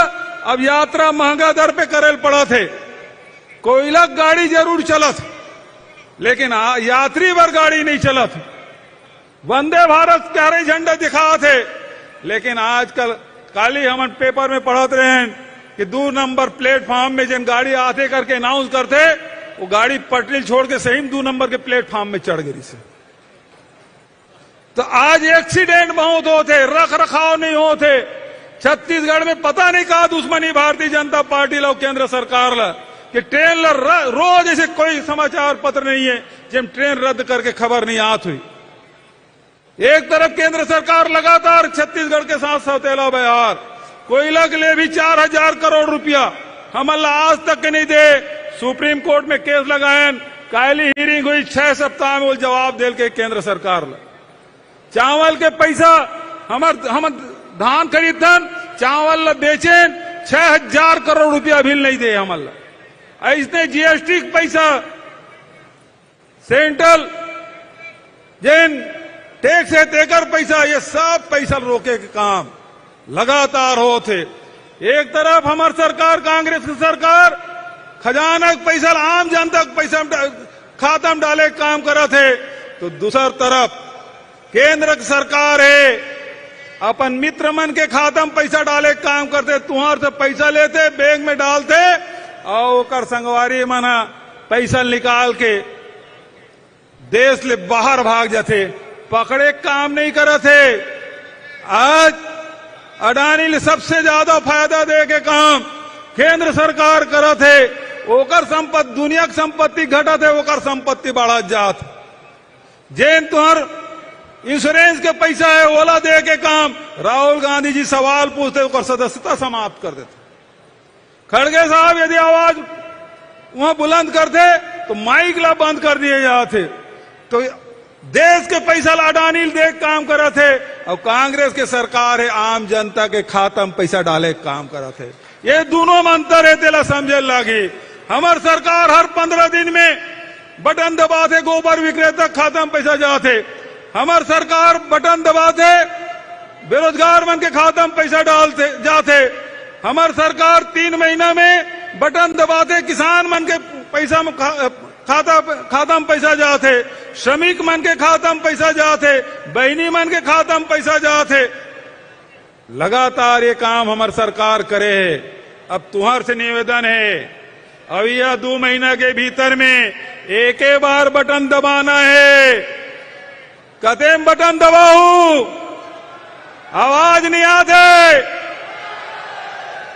अब यात्रा महंगा दर पे करेल पड़ा थे। कोयला गाड़ी जरूर चलत, लेकिन यात्री वर गाड़ी नहीं चलत। वंदे भारत के हरे झंडा दिखा थे, लेकिन आजकल काली हम पेपर में पढ़ते रहे कि 2 नंबर प्लेटफॉर्म में जिन गाड़ी आते करके अनाउंस करते, वो गाड़ी पटरी छोड़ के सही 2 नंबर के प्लेटफॉर्म में चढ़ गई से। तो आज एक्सीडेंट बहुत होते, रख रखाव नहीं होते। छत्तीसगढ़ में पता नहीं कहा दुश्मनी भारतीय जनता पार्टी लो केंद्र सरकार ला कि ट्रेन रोज ऐसे कोई समाचार पत्र नहीं है जिन ट्रेन रद्द करके खबर नहीं आत हुई। एक तरफ केंद्र सरकार लगातार छत्तीसगढ़ के साथ सौतेला व्यवहार, कोयला के लिए भी 4000 करोड़ रुपया हमला आज तक नहीं दे। सुप्रीम कोर्ट में केस लगाए, कायली हियरिंग हुई, 6 सप्ताह में वो जवाब दे के केंद्र सरकार ला। चावल के पैसा हम धान खरीदन, चावल ला बेचें, 6000 करोड़ रुपया भी नहीं दे हमला। ऐसने जीएसटी पैसा, सेंट्रल जिन टैक्स है तेकर पैसा, ये सब पैसा रोके के काम लगातार होते। एक तरफ हमारी सरकार, कांग्रेस की सरकार खजाना के पैसा, आम जनता के पैसा खाता में डाले काम करा थे, तो दूसर तरफ केंद्र की सरकार है अपन मित्र मन के खाता में पैसा डाले काम करते। तुम्हार से पैसा लेते, बैंक में डालते और ओकर संगवारी मना पैसा निकाल के देश ले बाहर भाग जाते, पकड़े काम नहीं करे थे। आज अडानी ले सबसे ज्यादा फायदा दे के काम केंद्र सरकार करे थे। ओकर संपत्ति, दुनिया की संपत्ति घटत है, ओकर संपत्ति बढ़त जात। जेन तुहर इंश्योरेंस के पैसा है ओला दे के काम राहुल गांधी जी सवाल पूछते, ओकर सदस्यता समाप्त कर देते। खड़गे साहब यदि आवाज वहां बुलंद करते तो माइक ला बंद कर दिए जाते। तो देश के पैसा ला अडानी दे काम करे थे, और कांग्रेस के सरकार है आम जनता के खाता में पैसा डाले काम करे थे। ये दोनों में अंतर है, तेला समझे लागी। हमार सरकार हर 15 दिन में बटन दबाते, गोबर विक्रेता खाता में पैसा जाते। हमार सरकार बटन दबाते, बेरोजगार मन के खाता में पैसा डालते जाते। हमार सरकार 3 महीना में बटन दबाते, किसान मन के पैसा में खाता में पैसा जाते, श्रमिक मन के खाता में पैसा जाते, बहनी मन के खाता में पैसा जाते। लगातार ये काम हमारी सरकार करे है। अब तुम्हार से निवेदन है, अब यह 2 महीना के भीतर में एक बार बटन दबाना है। कते में बटन दबाऊ, आवाज नहीं आते।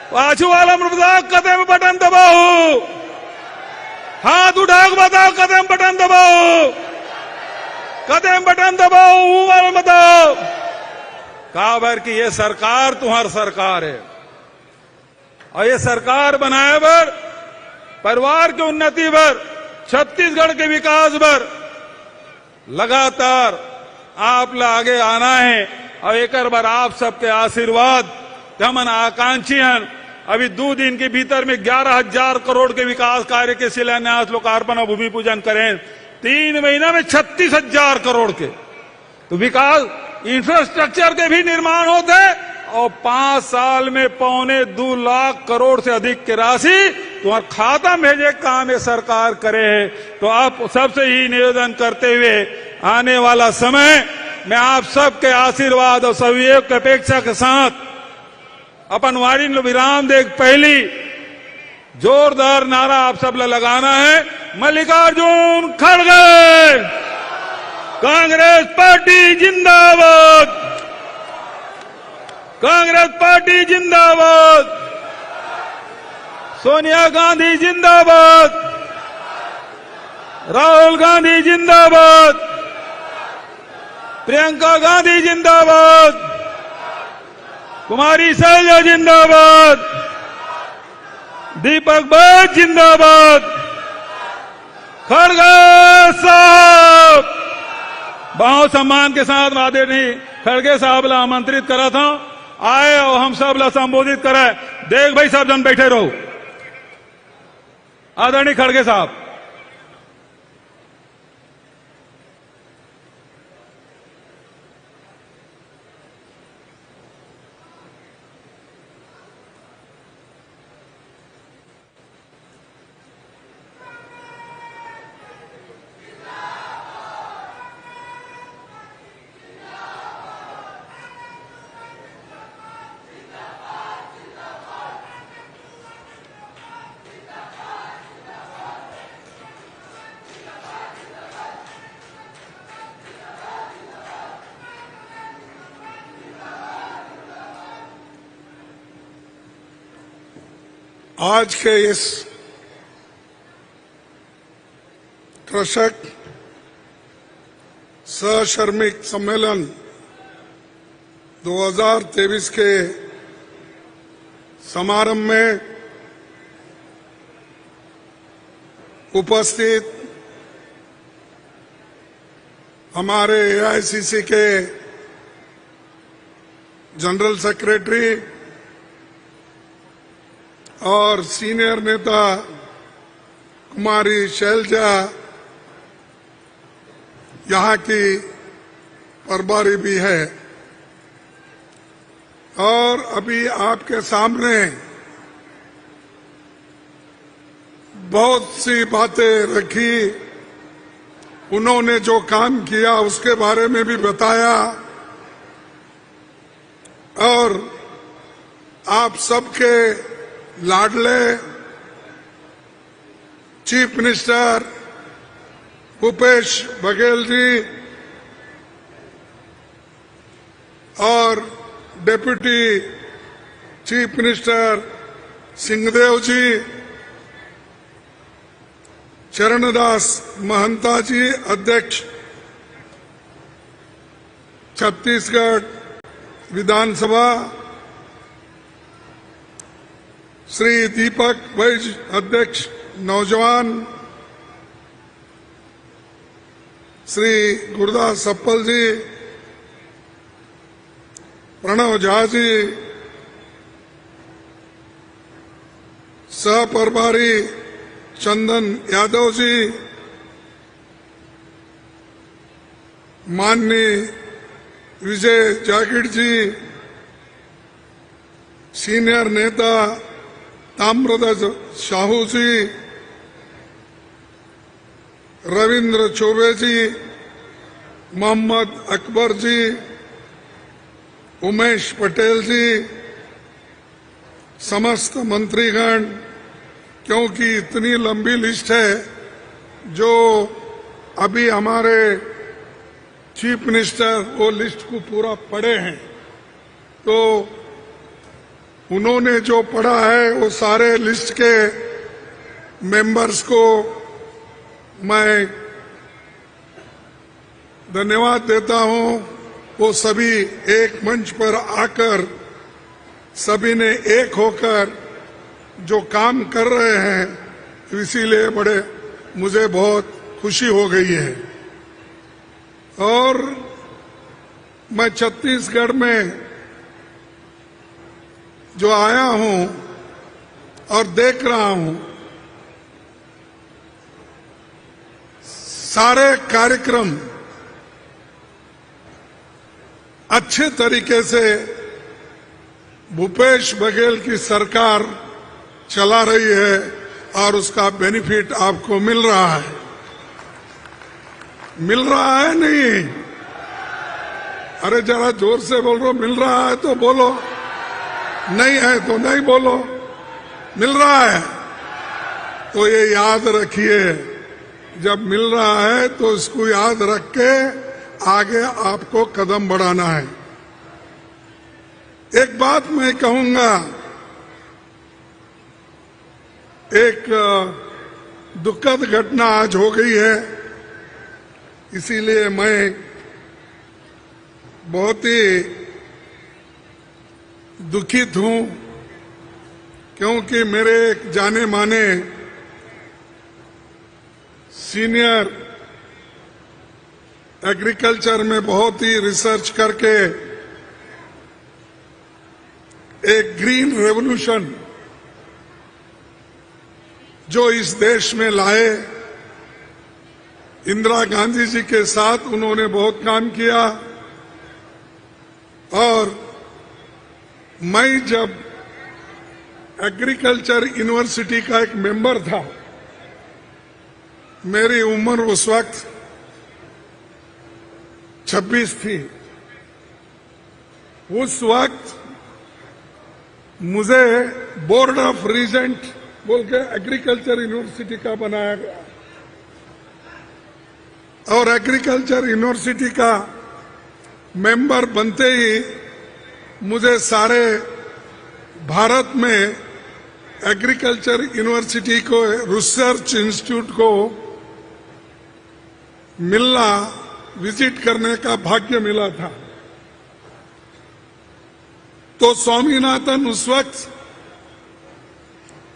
पाछू वाला बताओ कते में बटन दबाऊ, हाथ उठा के बताओ कते में बटन दबाओ, कते में बटन दबाओ, वाला बताओ। काबर की ये सरकार तुम्हार सरकार है, और ये सरकार बनाए बर, परिवार की उन्नति बर, छत्तीसगढ़ के विकास बर लगातार आप ला आगे आना है। और एक बार आप सबके आशीर्वाद हमन आकांक्षी हन अभी 2 दिन के भीतर में 11,000 करोड़ के विकास कार्य के शिलान्यास, लोकार्पण और भूमि पूजन करें। 3 महीना में 36,000 करोड़ के तो विकास इंफ्रास्ट्रक्चर के भी निर्माण होते और 5 साल में 2.25 लाख करोड़ से अधिक की राशि तुम्हारा खाता में भेजे काम ये सरकार करे है। तो आप सबसे ही निवेदन करते हुए आने वाला समय मैं आप सबके आशीर्वाद और सहयोग की अपेक्षा के साथ अपन वाणी विराम देख पहली जोरदार नारा आप सब लगाना है, मल्लिकार्जुन खड़गे कांग्रेस पार्टी जिंदाबाद, कांग्रेस पार्टी जिंदाबाद, सोनिया गांधी जिंदाबाद, राहुल गांधी जिंदाबाद, प्रियंका गांधी जिंदाबाद, कुमारी शैलजा जिंदाबाद, दीपक बैद जिंदाबाद, खड़गे साहब बहुत सम्मान के साथ आदरणीय खड़गे साहब ला आमंत्रित करा था, आए और हम सब ला संबोधित करे। देख भाई सब जन बैठे रहो। आदरणीय खड़गे साहब। आज के इस कृषक सश्रमिक सम्मेलन 2023 के समारंभ में उपस्थित हमारे एआईसीसी के जनरल सेक्रेटरी और सीनियर नेता कुमारी शैलजा, यहाँ की प्रभारी भी है, और अभी आपके सामने बहुत सी बातें रखी, उन्होंने जो काम किया उसके बारे में भी बताया, और आप सबके लाडले चीफ मिनिस्टर भूपेश बघेल जी और डेप्यूटी चीफ मिनिस्टर सिंहदेव जी, चरणदास महंता जी अध्यक्ष छत्तीसगढ़ विधानसभा, श्री दीपक बैज अध्यक्ष नौजवान, श्री गुरदास सप्पल जी, प्रणव झा जी, सह प्रभारी चंदन यादव जी, माननीय विजय जागिड़ जी, सीनियर नेता ताम्रध्वज साहू जी, रविंद्र चौबे जी, मोहम्मद अकबर जी, उमेश पटेल जी, समस्त मंत्रीगण, क्योंकि इतनी लंबी लिस्ट है जो अभी हमारे चीफ मिनिस्टर वो लिस्ट को पूरा पढ़े हैं, तो उन्होंने जो पढ़ा है वो सारे लिस्ट के मेंबर्स को मैं धन्यवाद देता हूं। वो सभी एक मंच पर आकर सभी ने एक होकर जो काम कर रहे हैं, इसीलिए बड़े मुझे बहुत खुशी हो गई है। और मैं छत्तीसगढ़ में जो आया हूं और देख रहा हूं सारे कार्यक्रम अच्छे तरीके से भूपेश बघेल की सरकार चला रही है और उसका बेनिफिट आपको मिल रहा है। मिल रहा है नहीं? अरे जरा जोर से बोल रहे हो। मिल रहा है तो बोलो, नहीं है तो नहीं बोलो। मिल रहा है तो ये याद रखिए, जब मिल रहा है तो इसको याद रख के आगे आपको कदम बढ़ाना है। एक बात मैं कहूंगा, एक दुखद घटना आज हो गई है, इसीलिए मैं बहुत ही दुखित हूं, क्योंकि मेरे एक जाने माने सीनियर एग्रीकल्चर में बहुत ही रिसर्च करके एक ग्रीन रेवोल्यूशन जो इस देश में लाए, इंदिरा गांधी जी के साथ उन्होंने बहुत काम किया। और मैं जब एग्रीकल्चर यूनिवर्सिटी का एक मेंबर था, मेरी उम्र उस वक्त 26 थी। उस वक्त मुझे बोर्ड ऑफ रीजेंट बोल के एग्रीकल्चर यूनिवर्सिटी का बनाया गया, और एग्रीकल्चर यूनिवर्सिटी का मेंबर बनते ही मुझे सारे भारत में एग्रीकल्चर यूनिवर्सिटी को, रिसर्च इंस्टीट्यूट को मिलना, विजिट करने का भाग्य मिला था। तो स्वामीनाथन उस वक्त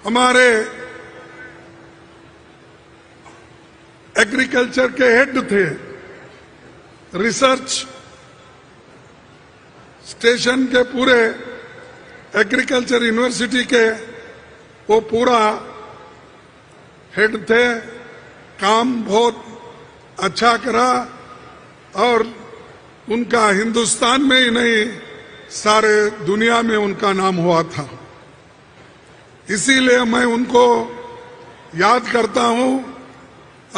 हमारे एग्रीकल्चर के हेड थे, रिसर्च स्टेशन के पूरे एग्रीकल्चर यूनिवर्सिटी के वो पूरा हेड थे। काम बहुत अच्छा करा और उनका हिंदुस्तान में ही नहीं सारे दुनिया में उनका नाम हुआ था। इसीलिए मैं उनको याद करता हूं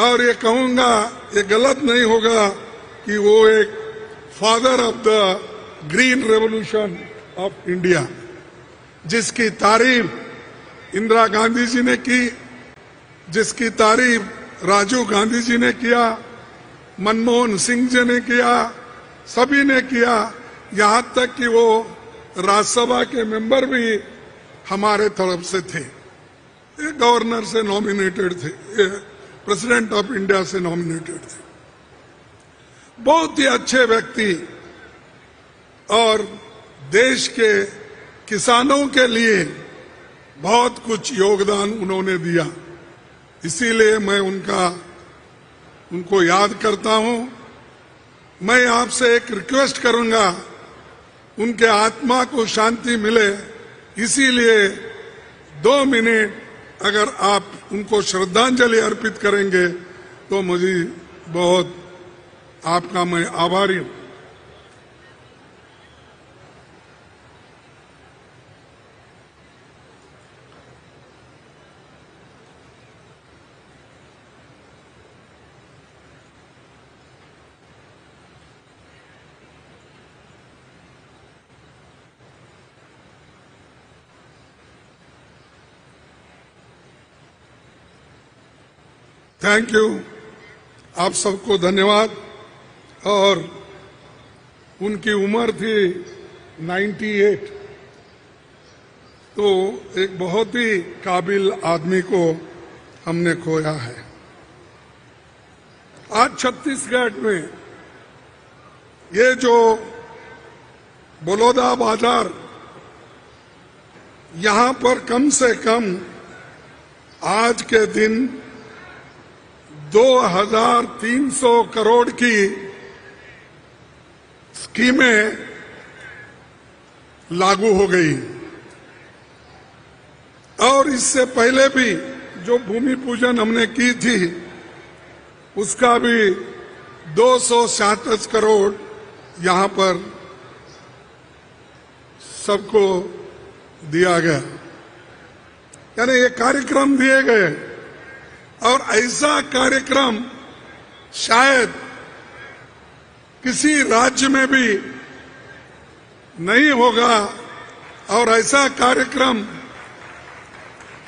और ये कहूंगा, ये गलत नहीं होगा कि वो एक father of the green revolution of India, जिसकी तारीफ इंदिरा गांधी जी ने की, जिसकी तारीफ राजीव गांधी जी ने किया, मनमोहन सिंह जी ने किया, सभी ने किया। यहां तक कि वो राज्यसभा के मेंबर भी हमारे तरफ से थे, ये गवर्नर से नॉमिनेटेड थे, ये प्रेसिडेंट ऑफ इंडिया से नॉमिनेटेड थे। बहुत ही अच्छे व्यक्ति और देश के किसानों के लिए बहुत कुछ योगदान उन्होंने दिया। इसीलिए मैं उनको याद करता हूं। मैं आपसे एक रिक्वेस्ट करूंगा, उनके आत्मा को शांति मिले, इसीलिए 2 मिनट अगर आप उनको श्रद्धांजलि अर्पित करेंगे तो मुझे बहुत आपका मैं आभारी हूं। थैंक यू, आप सबको धन्यवाद। और उनकी उम्र थी 98, तो एक बहुत ही काबिल आदमी को हमने खोया है। आज छत्तीसगढ़ में ये जो बलौदा बाजार, यहां पर कम से कम आज के दिन 2300 करोड़ की स्कीमें लागू हो गई और इससे पहले भी जो भूमि पूजन हमने की थी उसका भी 267 करोड़ यहां पर सबको दिया गया, यानी ये कार्यक्रम दिए गए। और ऐसा कार्यक्रम शायद किसी राज्य में भी नहीं होगा, और ऐसा कार्यक्रम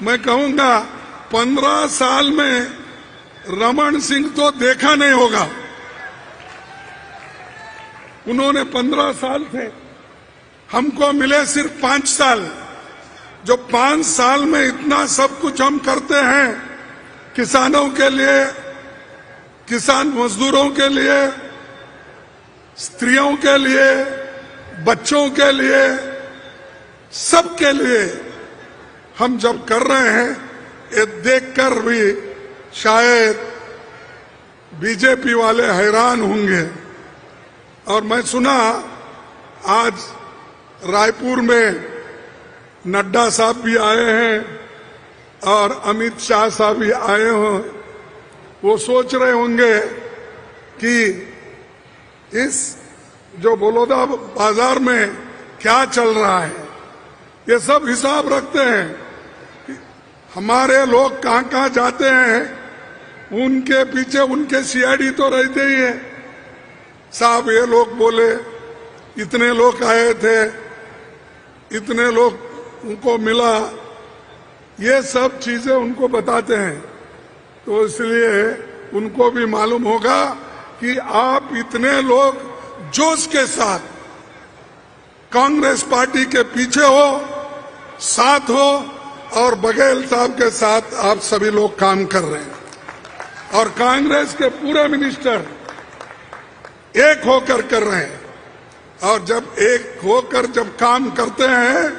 मैं कहूंगा 15 साल में रमन सिंह तो देखा नहीं होगा। उन्होंने 15 साल थे, हमको मिले सिर्फ 5 साल। जो 5 साल में इतना सब कुछ हम करते हैं किसानों के लिए, किसान मजदूरों के लिए, स्त्रियों के लिए, बच्चों के लिए, सबके लिए हम जब कर रहे हैं, ये देखकर भी शायद बीजेपी वाले हैरान होंगे। और मैं सुना आज रायपुर में नड्डा साहब भी आए हैं और अमित शाह साहब भी आए हों, वो सोच रहे होंगे कि इस जो बलौदा बाजार में क्या चल रहा है। ये सब हिसाब रखते हैं कि हमारे लोग कहां कहां जाते हैं, उनके पीछे उनके सीआईडी तो रहते ही है। साहब ये लोग बोले, इतने लोग आए थे, इतने लोग उनको मिला, ये सब चीजें उनको बताते हैं। तो इसलिए उनको भी मालूम होगा कि आप इतने लोग जोश के साथ कांग्रेस पार्टी के पीछे हो, साथ हो, और बघेल साहब के साथ आप सभी लोग काम कर रहे हैं। और कांग्रेस के पूरे मिनिस्टर एक होकर कर रहे हैं। और जब एक होकर जब काम करते हैं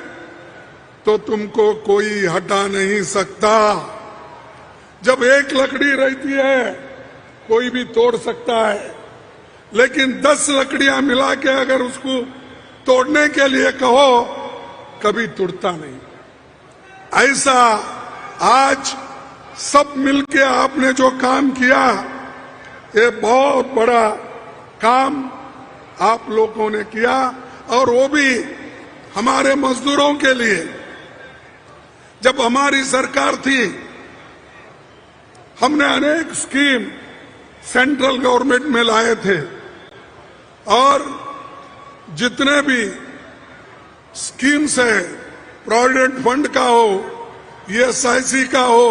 तो तुमको कोई हटा नहीं सकता। जब एक लकड़ी रहती है कोई भी तोड़ सकता है, लेकिन 10 लकड़ियां मिला के अगर उसको तोड़ने के लिए कहो, कभी टूटता नहीं। ऐसा आज सब मिलके आपने जो काम किया, ये बहुत बड़ा काम आप लोगों ने किया, और वो भी हमारे मजदूरों के लिए। जब हमारी सरकार थी, हमने अनेक स्कीम सेंट्रल गवर्नमेंट में लाए थे, और जितने भी स्कीम्स है, प्रोविडेंट फंड का हो, ESIC का हो,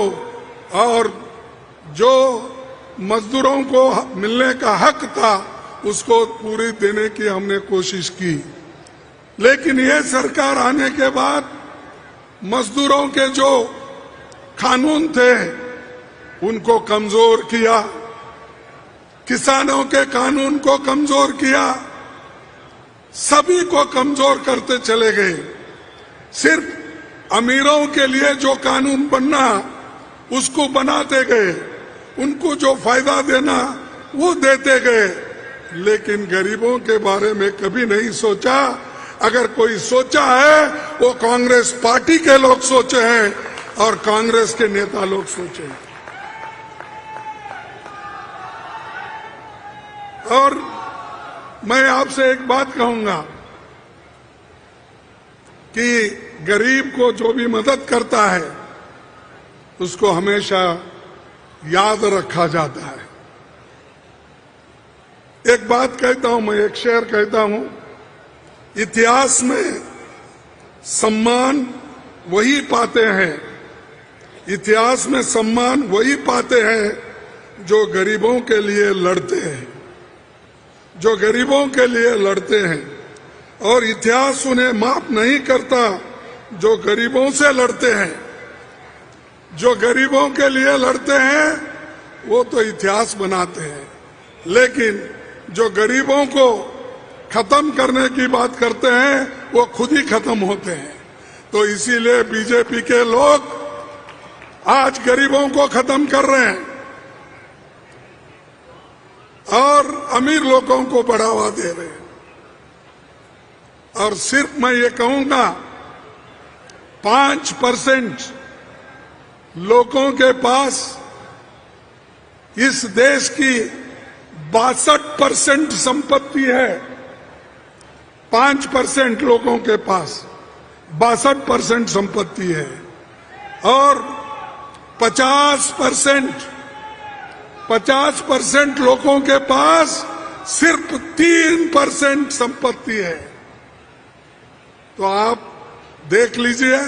और जो मजदूरों को मिलने का हक था उसको पूरी देने की हमने कोशिश की। लेकिन ये सरकार आने के बाद मजदूरों के जो कानून थे उनको कमजोर किया, किसानों के कानून को कमजोर किया, सभी को कमजोर करते चले गए। सिर्फ अमीरों के लिए जो कानून बनना उसको बनाते गए, उनको जो फायदा देना वो देते गए, लेकिन गरीबों के बारे में कभी नहीं सोचा। अगर कोई सोचा है वो कांग्रेस पार्टी के लोग सोचे हैं और कांग्रेस के नेता लोग सोचे हैं। और मैं आपसे एक बात कहूंगा कि गरीब को जो भी मदद करता है उसको हमेशा याद रखा जाता है। एक बात कहता हूं, मैं एक शेर कहता हूं, इतिहास में सम्मान वही पाते हैं, इतिहास में सम्मान वही पाते हैं जो गरीबों के लिए लड़ते हैं, जो गरीबों के लिए लड़ते हैं। और इतिहास उन्हें माफ नहीं करता जो गरीबों से लड़ते हैं। जो गरीबों के लिए लड़ते हैं वो तो इतिहास बनाते हैं, लेकिन जो गरीबों को खत्म करने की बात करते हैं वो खुद ही खत्म होते हैं। तो इसीलिए बीजेपी के लोग आज गरीबों को खत्म कर रहे हैं और अमीर लोगों को बढ़ावा दे रहे हैं। और सिर्फ मैं ये कहूंगा 5% लोगों के पास इस देश की 62% संपत्ति है। 5% लोगों के पास 62% संपत्ति है और 50% लोगों के पास सिर्फ 3% संपत्ति है। तो आप देख लीजिए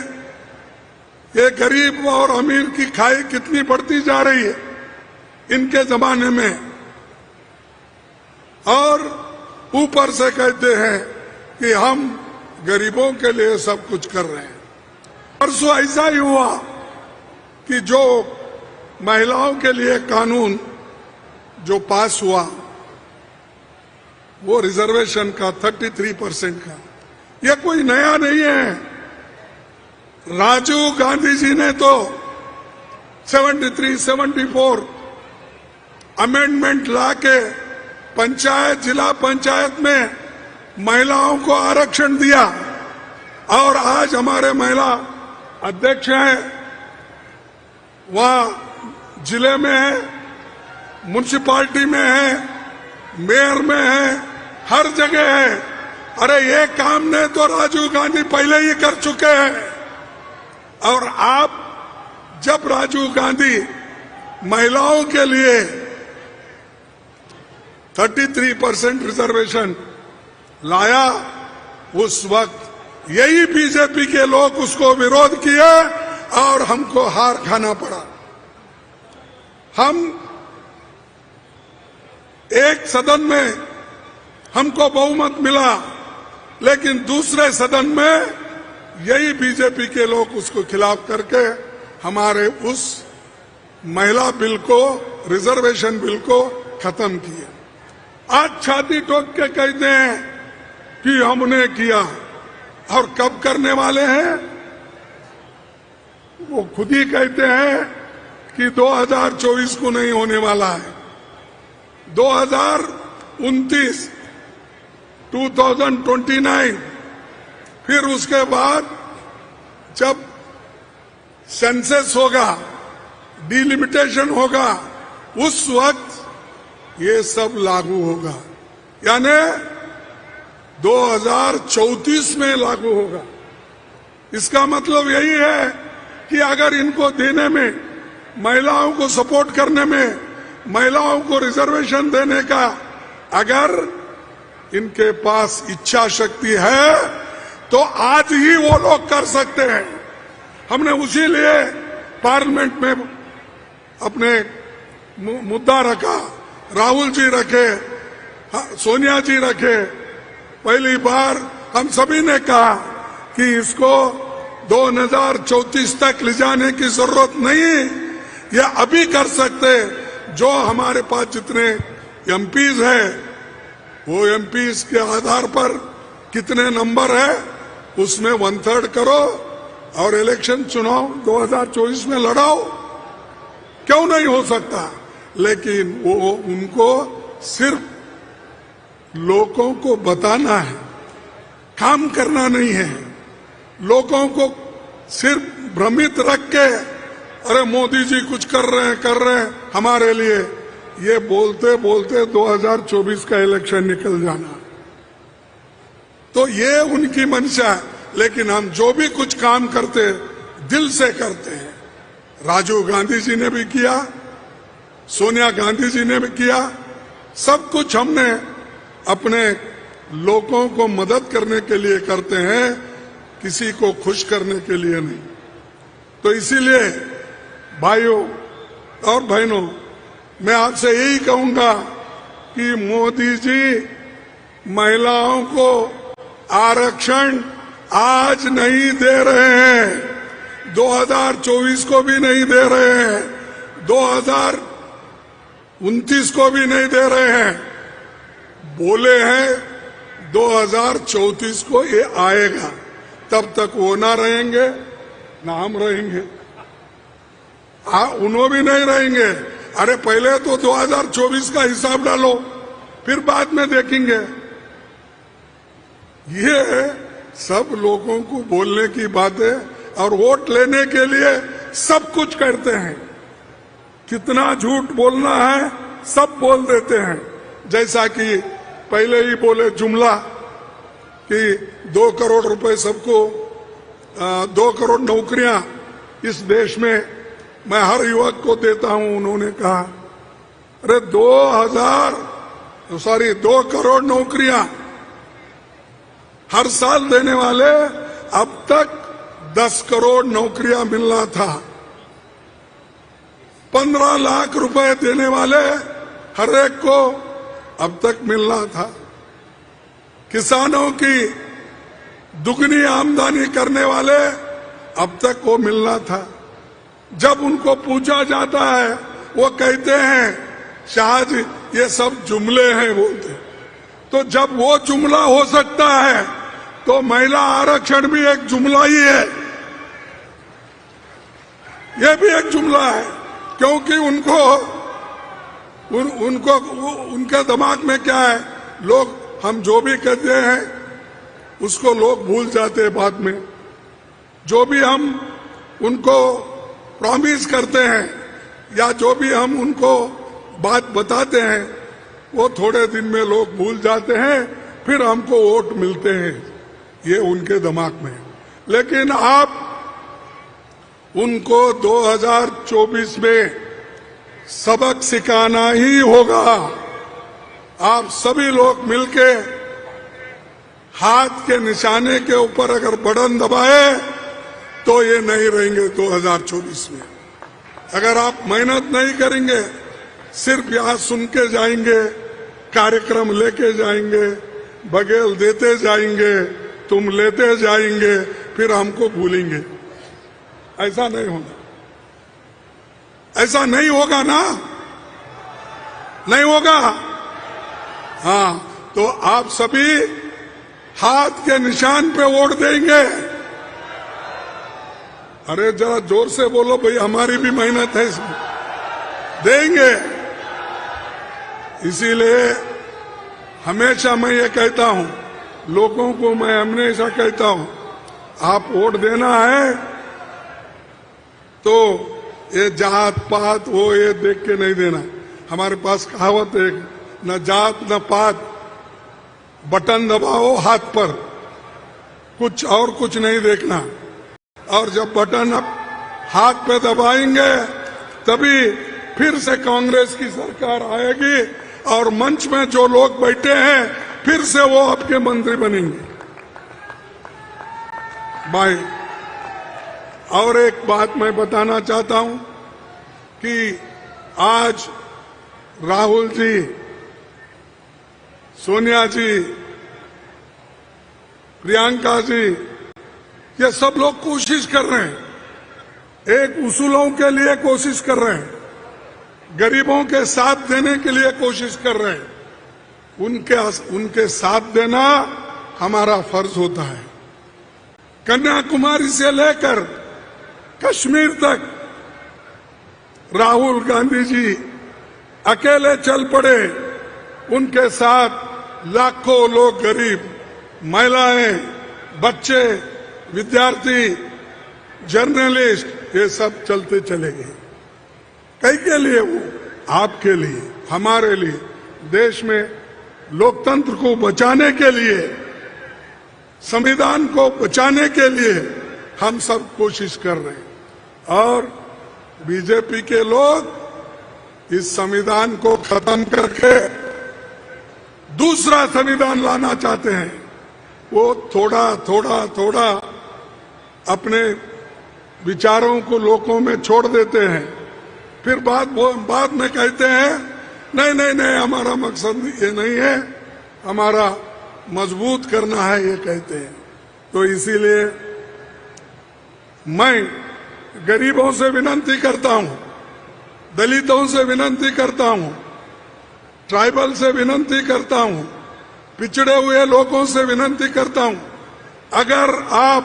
ये गरीब और अमीर की खाई कितनी बढ़ती जा रही है इनके जमाने में, और ऊपर से कहते हैं कि हम गरीबों के लिए सब कुछ कर रहे हैं। परसों ऐसा ही हुआ कि जो महिलाओं के लिए कानून जो पास हुआ वो रिजर्वेशन का 33% का, ये कोई नया नहीं है। राजीव गांधी जी ने तो 73-74 अमेंडमेंट ला के पंचायत, जिला पंचायत में महिलाओं को आरक्षण दिया और आज हमारे महिला अध्यक्ष हैं, वहां जिले में है, म्युनिसिपालिटी में है, मेयर में है, हर जगह है। अरे ये काम ने तो राजीव गांधी पहले ही कर चुके हैं। और आप जब राजीव गांधी महिलाओं के लिए 33% रिजर्वेशन लाया, उस वक्त यही बीजेपी के लोग उसको विरोध किए और हमको हार खाना पड़ा। हम एक सदन में हमको बहुमत मिला, लेकिन दूसरे सदन में यही बीजेपी के लोग उसको खिलाफ करके हमारे उस महिला बिल को, रिजर्वेशन बिल को खत्म किया। आज छाती ठोक के कहते हैं कि हमने किया, और कब करने वाले हैं? वो खुद ही कहते हैं कि 2024 को नहीं होने वाला है, 2029, 2029, फिर उसके बाद जब सेंसस होगा, डिलिमिटेशन होगा, उस वक्त ये सब लागू होगा, यानी 2034 में लागू होगा। इसका मतलब यही है कि अगर इनको देने में, महिलाओं को सपोर्ट करने में, महिलाओं को रिजर्वेशन देने का अगर इनके पास इच्छा शक्ति है तो आज ही वो लोग कर सकते हैं। हमने उसी लिए पार्लियामेंट में अपने मुद्दा रखा, राहुल जी रखे, सोनिया जी रखे। पहली बार हम सभी ने कहा कि इसको 2034 तक ले जाने की जरूरत नहीं, ये अभी कर सकते। जो हमारे पास जितने एमपीज हैं, वो एमपीज के आधार पर कितने नंबर है उसमें 1/3 करो और इलेक्शन चुनाव 2024 में लड़ाओ। क्यों नहीं हो सकता? लेकिन वो उनको सिर्फ लोगों को बताना है, काम करना नहीं है। लोगों को सिर्फ भ्रमित रख के अरे मोदी जी कुछ कर रहे हैं हमारे लिए, ये बोलते बोलते 2024 का इलेक्शन निकल जाना। तो ये उनकी मंशा है। लेकिन हम जो भी कुछ काम करते दिल से करते हैं। राजीव गांधी जी ने भी किया, सोनिया गांधी जी ने भी किया। सब कुछ हमने अपने लोगों को मदद करने के लिए करते हैं, किसी को खुश करने के लिए नहीं। तो इसीलिए भाइयों और बहनों, मैं आपसे यही कहूंगा कि मोदी जी महिलाओं को आरक्षण आज नहीं दे रहे हैं, 2024 को भी नहीं दे रहे हैं, 2029 को भी नहीं दे रहे हैं। बोले हैं 2034 को ये आएगा, तब तक वो ना रहेंगे ना हम रहेंगे। उन्हों भी नहीं रहेंगे। अरे पहले तो 2024 का हिसाब डालो, फिर बाद में देखेंगे। ये सब लोगों को बोलने की बातें और वोट लेने के लिए सब कुछ करते हैं। कितना झूठ बोलना है सब बोल देते हैं। जैसा कि पहले ही बोले जुमला कि 2 करोड़ रुपए सबको 2 करोड़ नौकरियां इस देश में मैं हर युवक को देता हूं। उन्होंने कहा अरे 2 करोड़ नौकरियां हर साल देने वाले, अब तक 10 करोड़ नौकरियां मिलना था। 15 लाख रुपए देने वाले हर एक को अब तक मिलना था। किसानों की दुगनी आमदनी करने वाले अब तक वो मिलना था। जब उनको पूछा जाता है वो कहते हैं शाह जी ये सब जुमले हैं बोलते। तो जब वो जुमला हो सकता है तो महिला आरक्षण भी एक जुमला ही है। ये भी एक जुमला है, क्योंकि उनके दिमाग में क्या है, लोग हम जो भी कहते हैं उसको लोग भूल जाते हैं बाद में। जो भी हम उनको प्रॉमिस करते हैं या जो भी हम उनको बात बताते हैं वो थोड़े दिन में लोग भूल जाते हैं, फिर हमको वोट मिलते हैं। ये उनके दिमाग में। लेकिन आप उनको 2024 में सबक सिखाना ही होगा। आप सभी लोग मिलके हाथ के निशाने के ऊपर अगर बटन दबाए तो ये नहीं रहेंगे 2024 में। अगर आप मेहनत नहीं करेंगे, सिर्फ यहां सुन के जाएंगे, कार्यक्रम लेके जाएंगे, बगेल देते जाएंगे, तुम लेते जाएंगे, फिर हमको भूलेंगे, ऐसा नहीं होगा। ऐसा नहीं होगा ना, नहीं होगा। हाँ, तो आप सभी हाथ के निशान पे वोट देंगे। अरे जरा जोर से बोलो भाई, हमारी भी मेहनत है इसमें। देंगे। इसीलिए हमेशा मैं ये कहता हूं, लोगों को मैं हमेशा कहता हूं, आप वोट देना है तो ये जात पात वो ये देख के नहीं देना। हमारे पास कहावत है, न जात न पात, बटन दबाओ हाथ पर, कुछ और कुछ नहीं देखना। और जब बटन आप हाथ पे दबाएंगे तभी फिर से कांग्रेस की सरकार आएगी और मंच में जो लोग बैठे हैं फिर से वो आपके मंत्री बनेंगे। भाई, और एक बात मैं बताना चाहता हूं कि आज राहुल जी, सोनिया जी, प्रियंका जी, ये सब लोग कोशिश कर रहे हैं, एक उसूलों के लिए कोशिश कर रहे हैं, गरीबों के साथ देने के लिए कोशिश कर रहे हैं। उनके साथ देना हमारा फर्ज होता है। कन्याकुमारी से लेकर कश्मीर तक राहुल गांधी जी अकेले चल पड़े, उनके साथ लाखों लोग, गरीब, महिलाएं, बच्चे, विद्यार्थी, जर्नलिस्ट, ये सब चलते चले गए। कई के लिए? वो आपके लिए, हमारे लिए, देश में लोकतंत्र को बचाने के लिए, संविधान को बचाने के लिए हम सब कोशिश कर रहे हैं। और बीजेपी के लोग इस संविधान को खत्म करके दूसरा संविधान लाना चाहते हैं। वो थोड़ा थोड़ा थोड़ा अपने विचारों को लोगों में छोड़ देते हैं, फिर बाद में कहते हैं नहीं नहीं नहीं, हमारा मकसद ये नहीं है, हमारा मजबूत करना है, ये कहते हैं। तो इसीलिए मैं गरीबों से विनती करता हूं, दलितों से विनती करता हूं, ट्राइबल से विनती करता हूं, पिछड़े हुए लोगों से विनती करता हूं, अगर आप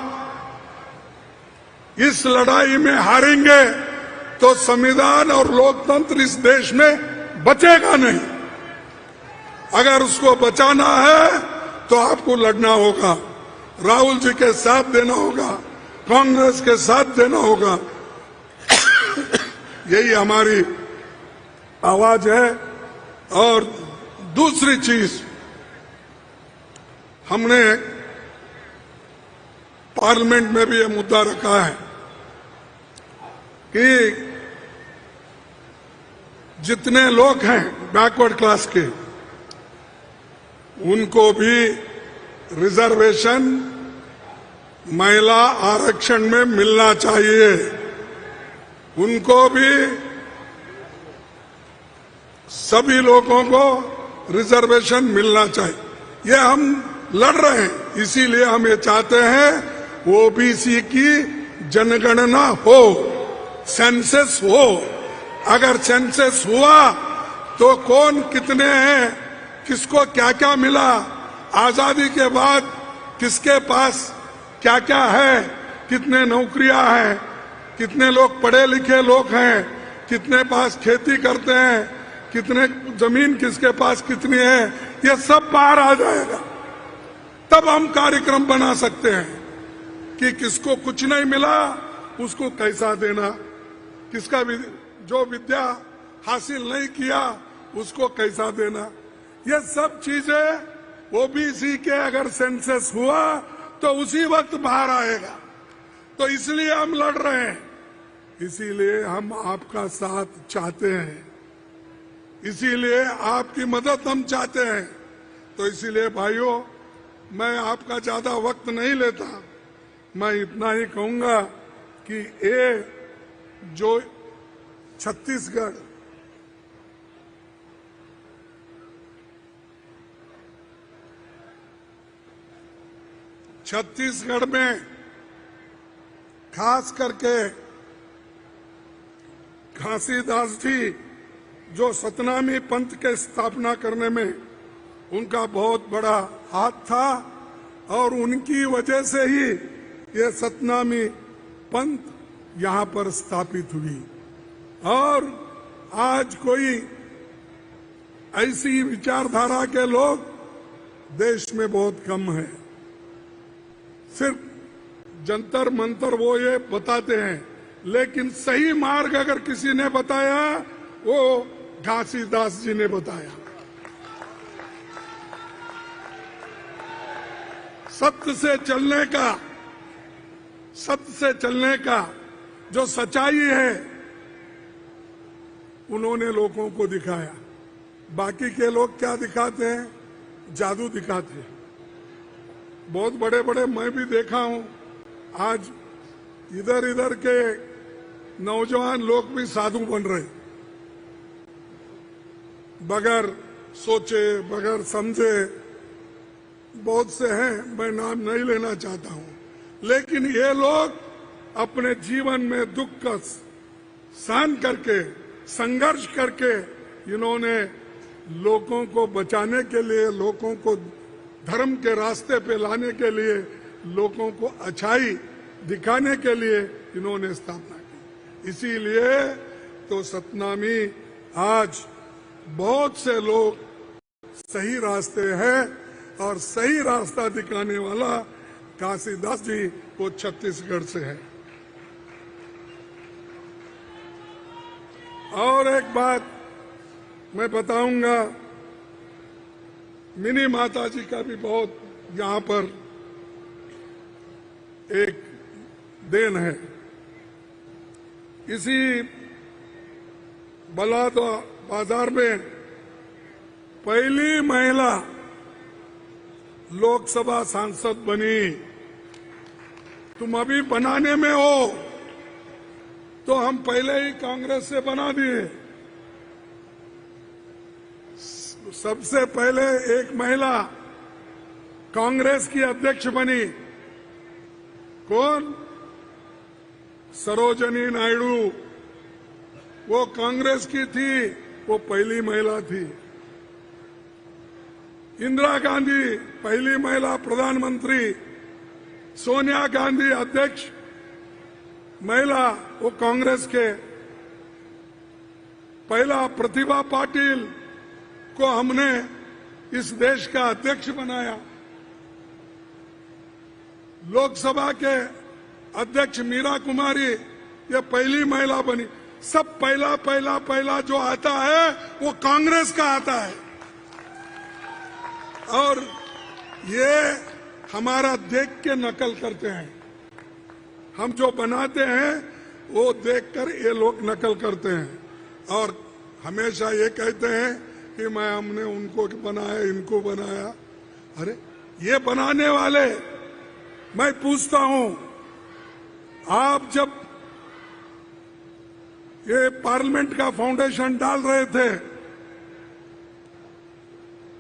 इस लड़ाई में हारेंगे तो संविधान और लोकतंत्र इस देश में बचेगा नहीं। अगर उसको बचाना है तो आपको लड़ना होगा, राहुल जी के साथ देना होगा, कांग्रेस के साथ देना होगा, यही हमारी आवाज है। और दूसरी चीज, हमने पार्लियामेंट में भी ये मुद्दा रखा है कि जितने लोग हैं बैकवर्ड क्लास के, उनको भी रिजर्वेशन महिला आरक्षण में मिलना चाहिए। उनको भी, सभी लोगों को रिजर्वेशन मिलना चाहिए। ये हम लड़ रहे हैं, इसीलिए हम ये चाहते हैं ओबीसी की जनगणना हो, सेंसस हो। अगर सेंसस हुआ तो कौन कितने हैं, किसको क्या क्या मिला, आजादी के बाद किसके पास क्या क्या है, कितने नौकरियां हैं, कितने लोग पढ़े लिखे लोग हैं, कितने पास खेती करते हैं, कितने जमीन किसके पास कितनी है, ये सब बाहर आ जाएगा। तब हम कार्यक्रम बना सकते हैं कि किसको कुछ नहीं मिला उसको कैसा देना, किसका जो विद्या हासिल नहीं किया उसको कैसा देना। ये सब चीजें ओबीसी के अगर सेंसस हुआ तो उसी वक्त बाहर आएगा। तो इसलिए हम लड़ रहे हैं, इसीलिए हम आपका साथ चाहते हैं, इसीलिए आपकी मदद हम चाहते हैं। तो इसीलिए भाइयों, मैं आपका ज्यादा वक्त नहीं लेता, मैं इतना ही कहूंगा कि ये जो छत्तीसगढ़ में खास करके घासीदास जी जो सतनामी पंथ के स्थापना करने में उनका बहुत बड़ा हाथ था, और उनकी वजह से ही ये सतनामी पंथ यहाँ पर स्थापित हुई। और आज कोई ऐसी विचारधारा के लोग देश में बहुत कम है। सिर्फ जंतर मंतर वो ये बताते हैं, लेकिन सही मार्ग अगर किसी ने बताया वो घासीदास जी ने बताया। सत्य से चलने का जो सच्चाई है उन्होंने लोगों को दिखाया। बाकी के लोग क्या दिखाते हैं? जादू दिखाते हैं। बहुत बड़े बड़े मैं भी देखा हूं, आज इधर इधर के नौजवान लोग भी साधु बन रहे, बगैर सोचे बगैर समझे। बहुत से हैं, मैं नाम नहीं लेना चाहता हूं, लेकिन ये लोग अपने जीवन में दुख का सहन करके, संघर्ष करके, इन्होंने लोगों को बचाने के लिए, लोगों को धर्म के रास्ते पे लाने के लिए, लोगों को अच्छाई दिखाने के लिए इन्होंने स्थापना की। इसीलिए तो सतनामी आज बहुत से लोग सही रास्ते हैं, और सही रास्ता दिखाने वाला घासीदास जी वो छत्तीसगढ़ से है। और एक बात मैं बताऊंगा, मिनी माता जी का भी बहुत यहाँ पर एक देन है। इसी बलाद बाजार में पहली महिला लोकसभा सांसद बनी। तुम अभी बनाने में हो, तो हम पहले ही कांग्रेस से बना दिए। सबसे पहले एक महिला कांग्रेस की अध्यक्ष बनी। कौन? सरोजनी नायडू। वो कांग्रेस की थी, वो पहली महिला थी। इंदिरा गांधी पहली महिला प्रधानमंत्री, सोनिया गांधी अध्यक्ष महिला, वो कांग्रेस के। पहला प्रतिभा पाटिल को हमने इस देश का अध्यक्ष बनाया। लोकसभा के अध्यक्ष मीरा कुमारी ये पहली महिला बनी। सब पहला पहला पहला जो आता है वो कांग्रेस का आता है। और ये हमारा देख के नकल करते हैं। हम जो बनाते हैं वो देखकर ये लोग नकल करते हैं और हमेशा ये कहते हैं कि हमने उनको बनाया, इनको बनाया। अरे ये बनाने वाले, मैं पूछता हूं, आप जब ये पार्लियामेंट का फाउंडेशन डाल रहे थे,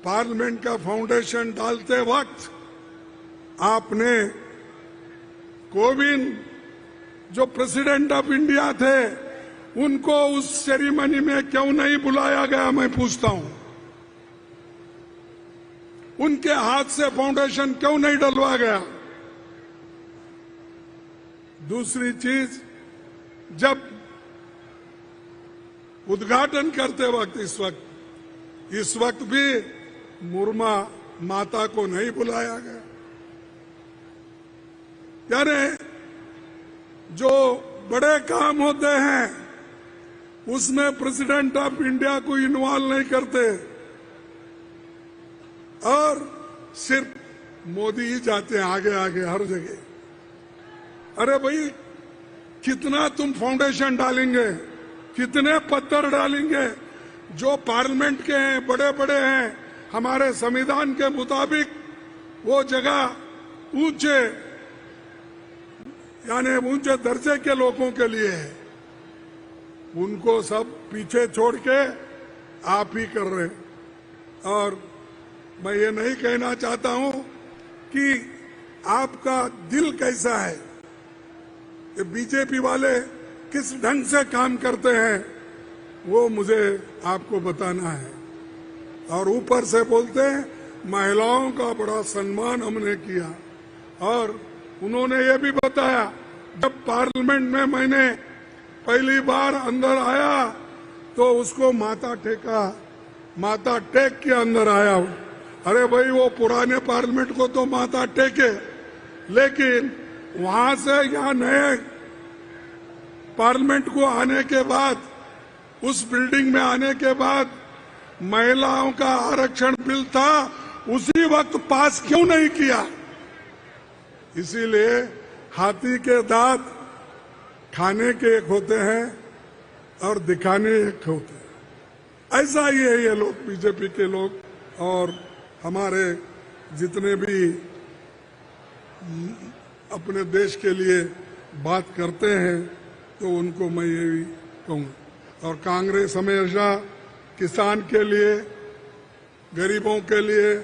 पार्लियामेंट का फाउंडेशन डालते वक्त आपने कोविंद जो प्रेसिडेंट ऑफ इंडिया थे उनको उस सेरेमनी में क्यों नहीं बुलाया गया, मैं पूछता हूं। उनके हाथ से फाउंडेशन क्यों नहीं डलवा गया? दूसरी चीज, जब उद्घाटन करते वक्त इस वक्त भी मुर्मा माता को नहीं बुलाया गया। यानी जो बड़े काम होते हैं उसमें प्रेसिडेंट ऑफ इंडिया को इन्वॉल्व नहीं करते और सिर्फ मोदी ही जाते हैं आगे आगे हर जगह। अरे भाई, कितना तुम फाउंडेशन डालेंगे, कितने पत्थर डालेंगे? जो पार्लियामेंट के हैं, बड़े बड़े हैं, हमारे संविधान के मुताबिक वो जगह ऊंचे यानी ऊंचे दर्जे के लोगों के लिए है, उनको सब पीछे छोड़ के आप ही कर रहे हैं। और मैं ये नहीं कहना चाहता हूं कि आपका दिल कैसा है, ये बीजेपी वाले किस ढंग से काम करते हैं वो मुझे आपको बताना है। और ऊपर से बोलते हैं महिलाओं का बड़ा सम्मान हमने किया, और उन्होंने ये भी बताया जब पार्लियामेंट में मैंने पहली बार अंदर आया तो उसको माथा टेक के अंदर आया। अरे भाई, वो पुराने पार्लियामेंट को तो माथा टेके, लेकिन वहां से यहाँ नए पार्लियामेंट को आने के बाद, उस बिल्डिंग में आने के बाद महिलाओं का आरक्षण बिल था, उसी वक्त पास क्यों नहीं किया? इसीलिए हाथी के दांत खाने के एक होते हैं और दिखाने एक होते हैं। ऐसा ही है ये लोग, बीजेपी के लोग, और हमारे जितने भी अपने देश के लिए बात करते हैं तो उनको मैं ये भी कहूँगा। और कांग्रेस हमेशा किसान के लिए, गरीबों के लिए,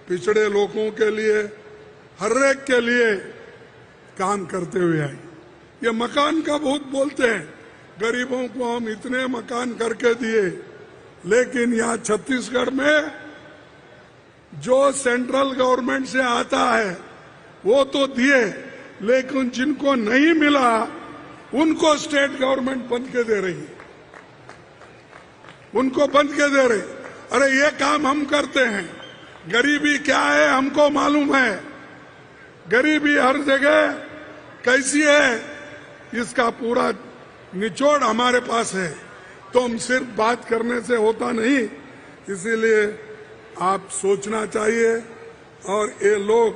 पिछड़े लोगों के लिए, हर एक के लिए काम करते हुए आई। ये मकान का बहुत बोलते हैं, गरीबों को हम इतने मकान करके दिए, लेकिन यहाँ छत्तीसगढ़ में जो सेंट्रल गवर्नमेंट से आता है वो तो दिए, लेकिन जिनको नहीं मिला उनको स्टेट गवर्नमेंट बंद के दे रही है, उनको बंद के दे रही। अरे ये काम हम करते हैं। गरीबी क्या है हमको मालूम है, गरीबी हर जगह कैसी है इसका पूरा निचोड़ हमारे पास है। तो हम सिर्फ बात करने से होता नहीं, इसीलिए आप सोचना चाहिए। और ये लोग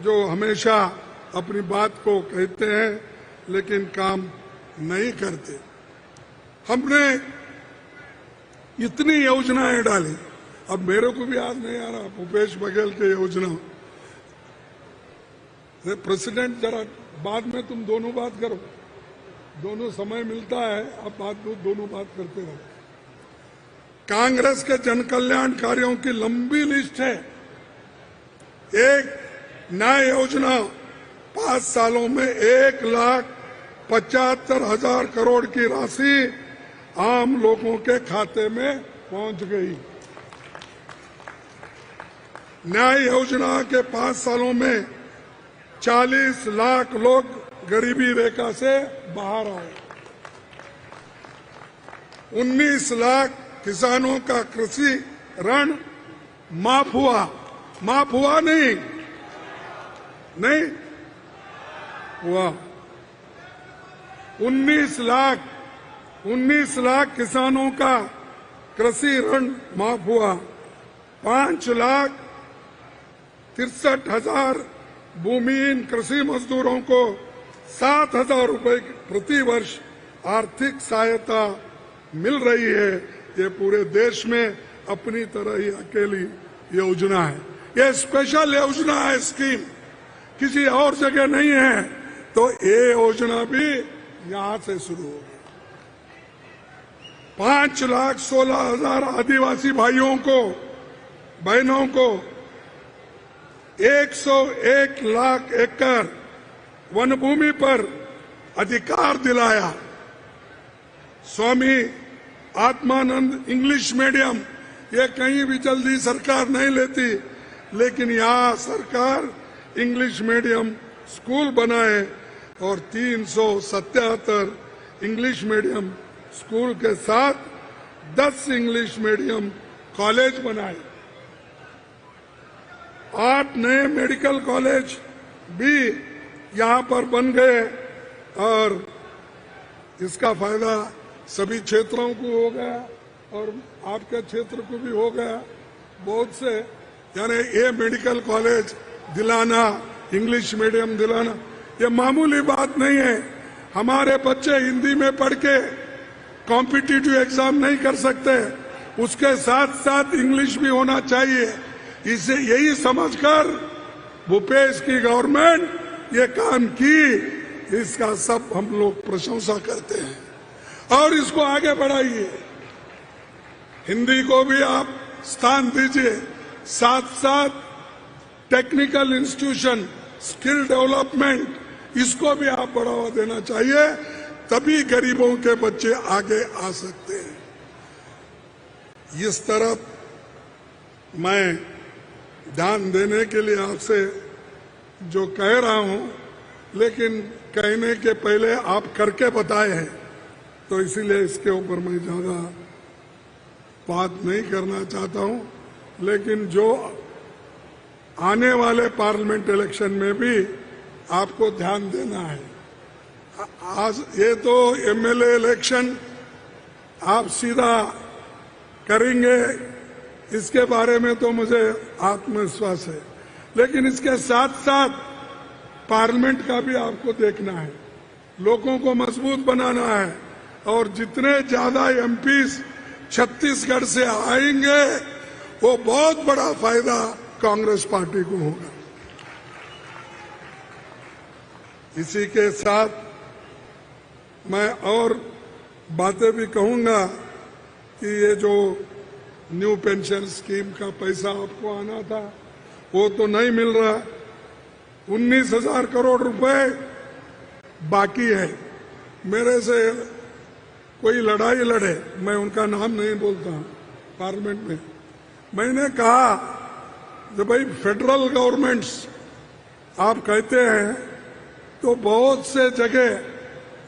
जो हमेशा अपनी बात को कहते हैं लेकिन काम नहीं करते। हमने इतनी योजनाएं डाली, अब मेरे को भी याद नहीं आ रहा भूपेश बघेल की योजना। प्रेसिडेंट जरा बाद में तुम दोनों बात करो, दोनों समय मिलता है, अब दोनों बात करते रहो। कांग्रेस के जन कल्याण कार्यों की लंबी लिस्ट है। एक नई योजना 5 सालों में 1,75,000 करोड़ की राशि आम लोगों के खाते में पहुंच गई। न्याय योजना के 5 सालों में 40 लाख लोग गरीबी रेखा से बाहर आए। 19 लाख किसानों का कृषि ऋण माफ हुआ नहीं हुआ। 19 19 लाख किसानों का कृषि ऋण माफ हुआ। 5,63,000 भूमिहीन कृषि मजदूरों को 7,000 रुपए प्रति वर्ष आर्थिक सहायता मिल रही है। ये पूरे देश में अपनी तरह ही अकेली योजना है। ये स्पेशल योजना है, स्कीम किसी और जगह नहीं है। तो ये योजना भी यहां से शुरू होगी। 5,16,000 आदिवासी भाइयों को बहनों को 101 लाख एकड़ वन भूमि पर अधिकार दिलाया। स्वामी आत्मानंद इंग्लिश मीडियम, ये कहीं भी जल्दी सरकार नहीं लेती, लेकिन यहाँ सरकार इंग्लिश मीडियम स्कूल बनाए और 377 इंग्लिश मीडियम स्कूल के साथ 10 इंग्लिश मीडियम कॉलेज बनाए। 8 नए मेडिकल कॉलेज भी यहाँ पर बन गए और इसका फायदा सभी क्षेत्रों को हो गया और आपके क्षेत्र को भी हो गया। बहुत से यानी ये मेडिकल कॉलेज दिलाना, इंग्लिश मीडियम दिलाना, ये मामूली बात नहीं है। हमारे बच्चे हिंदी में पढ़ के कॉम्पिटिटिव एग्जाम नहीं कर सकते, उसके साथ साथ इंग्लिश भी होना चाहिए। इसे यही समझकर भूपेश की गवर्नमेंट ये काम की, इसका सब हम लोग प्रशंसा करते हैं और इसको आगे बढ़ाइए। हिंदी को भी आप स्थान दीजिए, साथ साथ टेक्निकल इंस्टीट्यूशन, स्किल डेवलपमेंट, इसको भी आप बढ़ावा देना चाहिए, तभी गरीबों के बच्चे आगे आ सकते हैं। इस तरफ मैं ध्यान देने के लिए आपसे जो कह रहा हूं, लेकिन कहने के पहले आप करके बताए हैं, तो इसीलिए इसके ऊपर मैं ज्यादा बात नहीं करना चाहता हूं। लेकिन जो आने वाले पार्लियामेंट इलेक्शन में भी आपको ध्यान देना है। आज ये तो एमएलए इलेक्शन आप सीधा करेंगे, इसके बारे में तो मुझे आत्मविश्वास है, लेकिन इसके साथ साथ पार्लियामेंट का भी आपको देखना है, लोगों को मजबूत बनाना है और जितने ज्यादा एमपीज छत्तीसगढ़ से आएंगे वो बहुत बड़ा फायदा कांग्रेस पार्टी को होगा। इसी के साथ मैं और बातें भी कहूंगा कि ये जो न्यू पेंशन स्कीम का पैसा आपको आना था वो तो नहीं मिल रहा। 19,000 करोड़ रुपए बाकी है। मेरे से कोई लड़ाई लड़े, मैं उनका नाम नहीं बोलता पार्लियामेंट में, मैंने कहा कि भाई फेडरल गवर्नमेंट्स आप कहते हैं तो बहुत से जगह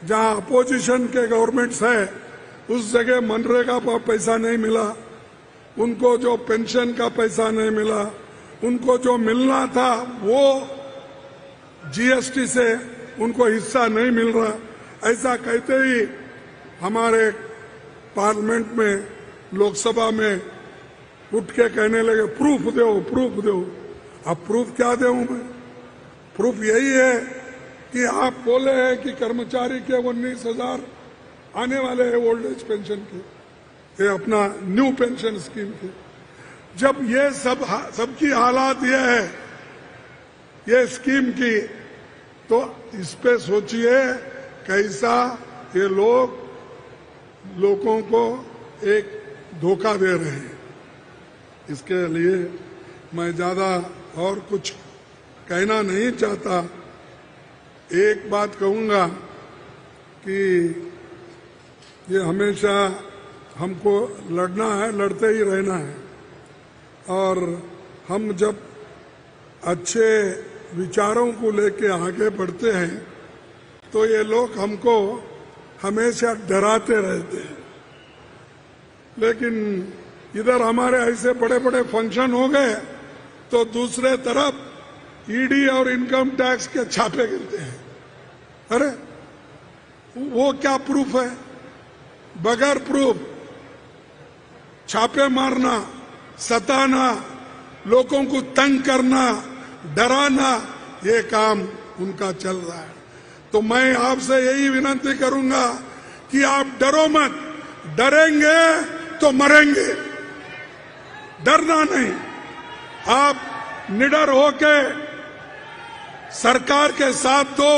जहां अपोजिशन के गवर्नमेंट्स है उस जगह मनरेगा का पैसा नहीं मिला, उनको जो पेंशन का पैसा नहीं मिला, उनको जो मिलना था वो जीएसटी से उनको हिस्सा नहीं मिल रहा। ऐसा कहते ही हमारे पार्लियामेंट में, लोकसभा में उठ के कहने लगे प्रूफ दो, प्रूफ दो। अब प्रूफ क्या दूं मैं? प्रूफ यही है कि आप बोले हैं कि कर्मचारी के 19,000 आने वाले हैं ओल्ड एज पेंशन के, ये अपना न्यू पेंशन स्कीम के। जब ये सबकी हालात ये है ये स्कीम की, तो इस पे सोचिए कैसा ये लोगों को एक धोखा दे रहे हैं। इसके लिए मैं ज्यादा और कुछ कहना नहीं चाहता। एक बात कहूंगा कि ये हमेशा हमको लड़ना है, लड़ते ही रहना है, और हम जब अच्छे विचारों को लेके आगे बढ़ते हैं तो ये लोग हमको हमेशा डराते रहते हैं। लेकिन इधर हमारे ऐसे बड़े बड़े फंक्शन हो गए तो दूसरे तरफ ईडी और इनकम टैक्स के छापे गिरते हैं। अरे वो क्या प्रूफ है? बगैर प्रूफ छापे मारना, सताना, लोगों को तंग करना, डराना, ये काम उनका चल रहा है। तो मैं आपसे यही विनती करूंगा कि आप डरो मत, डरेंगे तो मरेंगे, डरना नहीं। आप निडर होके सरकार के साथ दो,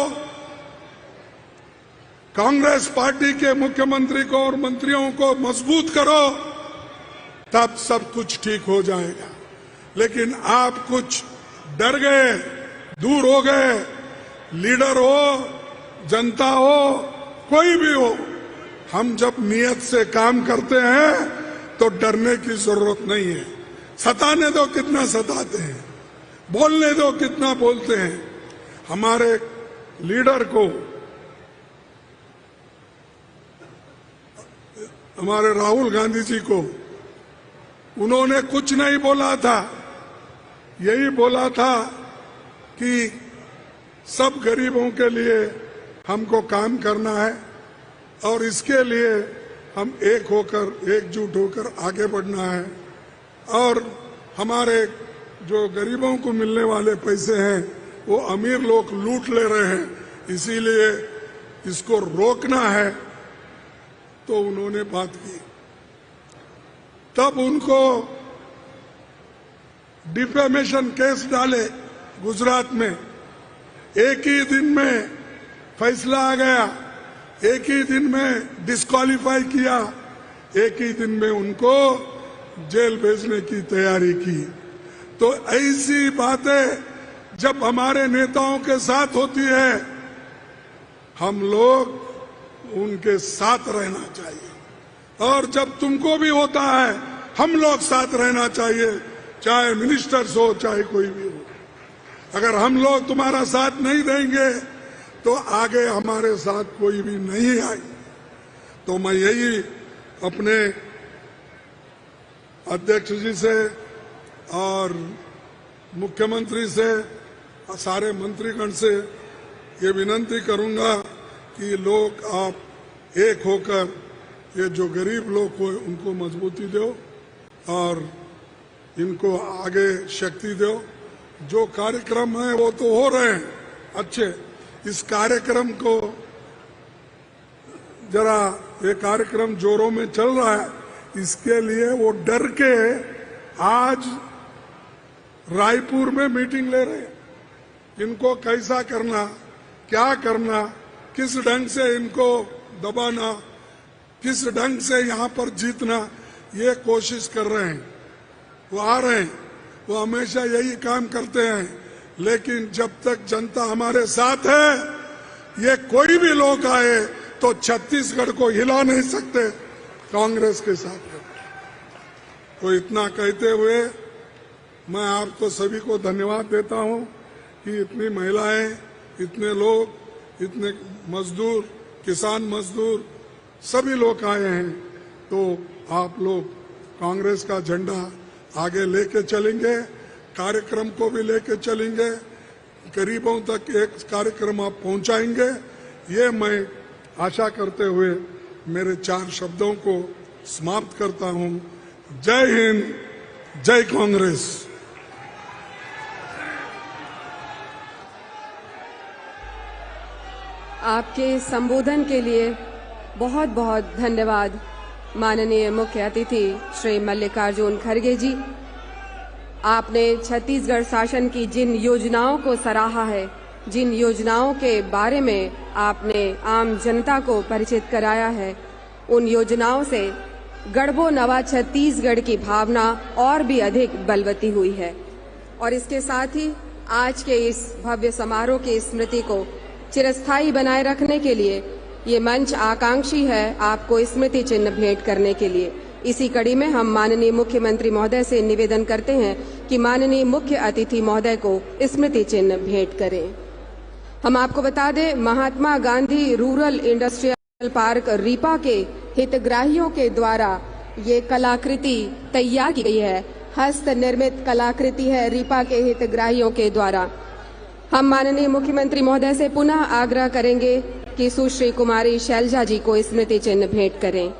कांग्रेस पार्टी के मुख्यमंत्री को और मंत्रियों को मजबूत करो, तब सब कुछ ठीक हो जाएगा। लेकिन आप कुछ डर गए, दूर हो गए, लीडर हो, जनता हो, कोई भी हो, हम जब नियत से काम करते हैं तो डरने की जरूरत नहीं है। सताने दो कितना सताते हैं, बोलने दो कितना बोलते हैं। हमारे लीडर को, हमारे राहुल गांधी जी को, उन्होंने कुछ नहीं बोला था, यही बोला था कि सब गरीबों के लिए हमको काम करना है और इसके लिए हम एक होकर, एकजुट होकर आगे बढ़ना है। और हमारे जो गरीबों को मिलने वाले पैसे हैं वो अमीर लोग लूट ले रहे हैं, इसीलिए इसको रोकना है। तो उन्होंने बात की, तब उनको डिफेमेशन केस डाले गुजरात में, एक ही दिन में फैसला आ गया, एक ही दिन में डिस्क्वालीफाई किया, एक ही दिन में उनको जेल भेजने की तैयारी की। तो ऐसी बातें जब हमारे नेताओं के साथ होती है, हम लोग उनके साथ रहना चाहिए। और जब तुमको भी होता है, हम लोग साथ रहना चाहिए, चाहे मिनिस्टर्स हो, चाहे कोई भी हो। अगर हम लोग तुम्हारा साथ नहीं देंगे तो आगे हमारे साथ कोई भी नहीं आएगी। तो मैं यही अपने अध्यक्ष जी से और मुख्यमंत्री से, सारे मंत्रीगण से ये विनती करूंगा कि लोग आप एक होकर ये जो गरीब लोग हो उनको मजबूती दो और इनको आगे शक्ति दो। जो कार्यक्रम है वो तो हो रहे हैं अच्छे, इस कार्यक्रम को जरा, ये कार्यक्रम जोरों में चल रहा है, इसके लिए वो डर के आज रायपुर में मीटिंग ले रहे हैं। इनको कैसा करना, क्या करना, किस ढंग से इनको दबाना, किस ढंग से यहाँ पर जीतना, ये कोशिश कर रहे हैं। वो आ रहे हैं, वो हमेशा यही काम करते हैं। लेकिन जब तक जनता हमारे साथ है, ये कोई भी लोग आए तो छत्तीसगढ़ को हिला नहीं सकते कांग्रेस के साथ। तो इतना कहते हुए मैं आपको सभी को धन्यवाद देता हूं कि इतनी महिलाएं, इतने लोग, इतने मजदूर, किसान मजदूर सभी लोग आए हैं। तो आप लोग कांग्रेस का झंडा आगे लेके चलेंगे, कार्यक्रम को भी लेके चलेंगे, गरीबों तक एक कार्यक्रम आप पहुंचाएंगे, ये मैं आशा करते हुए मेरे 4 शब्दों को समाप्त करता हूं। जय हिंद, जय कांग्रेस। आपके संबोधन के लिए बहुत बहुत धन्यवाद माननीय मुख्य अतिथि श्री मल्लिकार्जुन खड़गे जी। आपने छत्तीसगढ़ शासन की जिन योजनाओं को सराहा है, जिन योजनाओं के बारे में आपने आम जनता को परिचित कराया है, उन योजनाओं से गढ़बो नवा छत्तीसगढ़ की भावना और भी अधिक बलवती हुई है। और इसके साथ ही आज के इस भव्य समारोह की स्मृति को चिरस्थायी बनाए रखने के लिए ये मंच आकांक्षी है आपको स्मृति चिन्ह भेंट करने के लिए। इसी कड़ी में हम माननीय मुख्यमंत्री महोदय से निवेदन करते हैं कि माननीय मुख्य अतिथि महोदय को स्मृति चिन्ह भेंट करें। हम आपको बता दें, Mahatma Gandhi rural industrial park RIPA के हितग्राहियों के द्वारा ये कलाकृति तैयार की गई है। हस्त निर्मित कलाकृति है रीपा के हितग्राहियों के द्वारा। हम माननीय मुख्यमंत्री महोदय से पुनः आग्रह करेंगे कि सुश्री कुमारी शैलजा जी को स्मृति चिन्ह भेंट करें।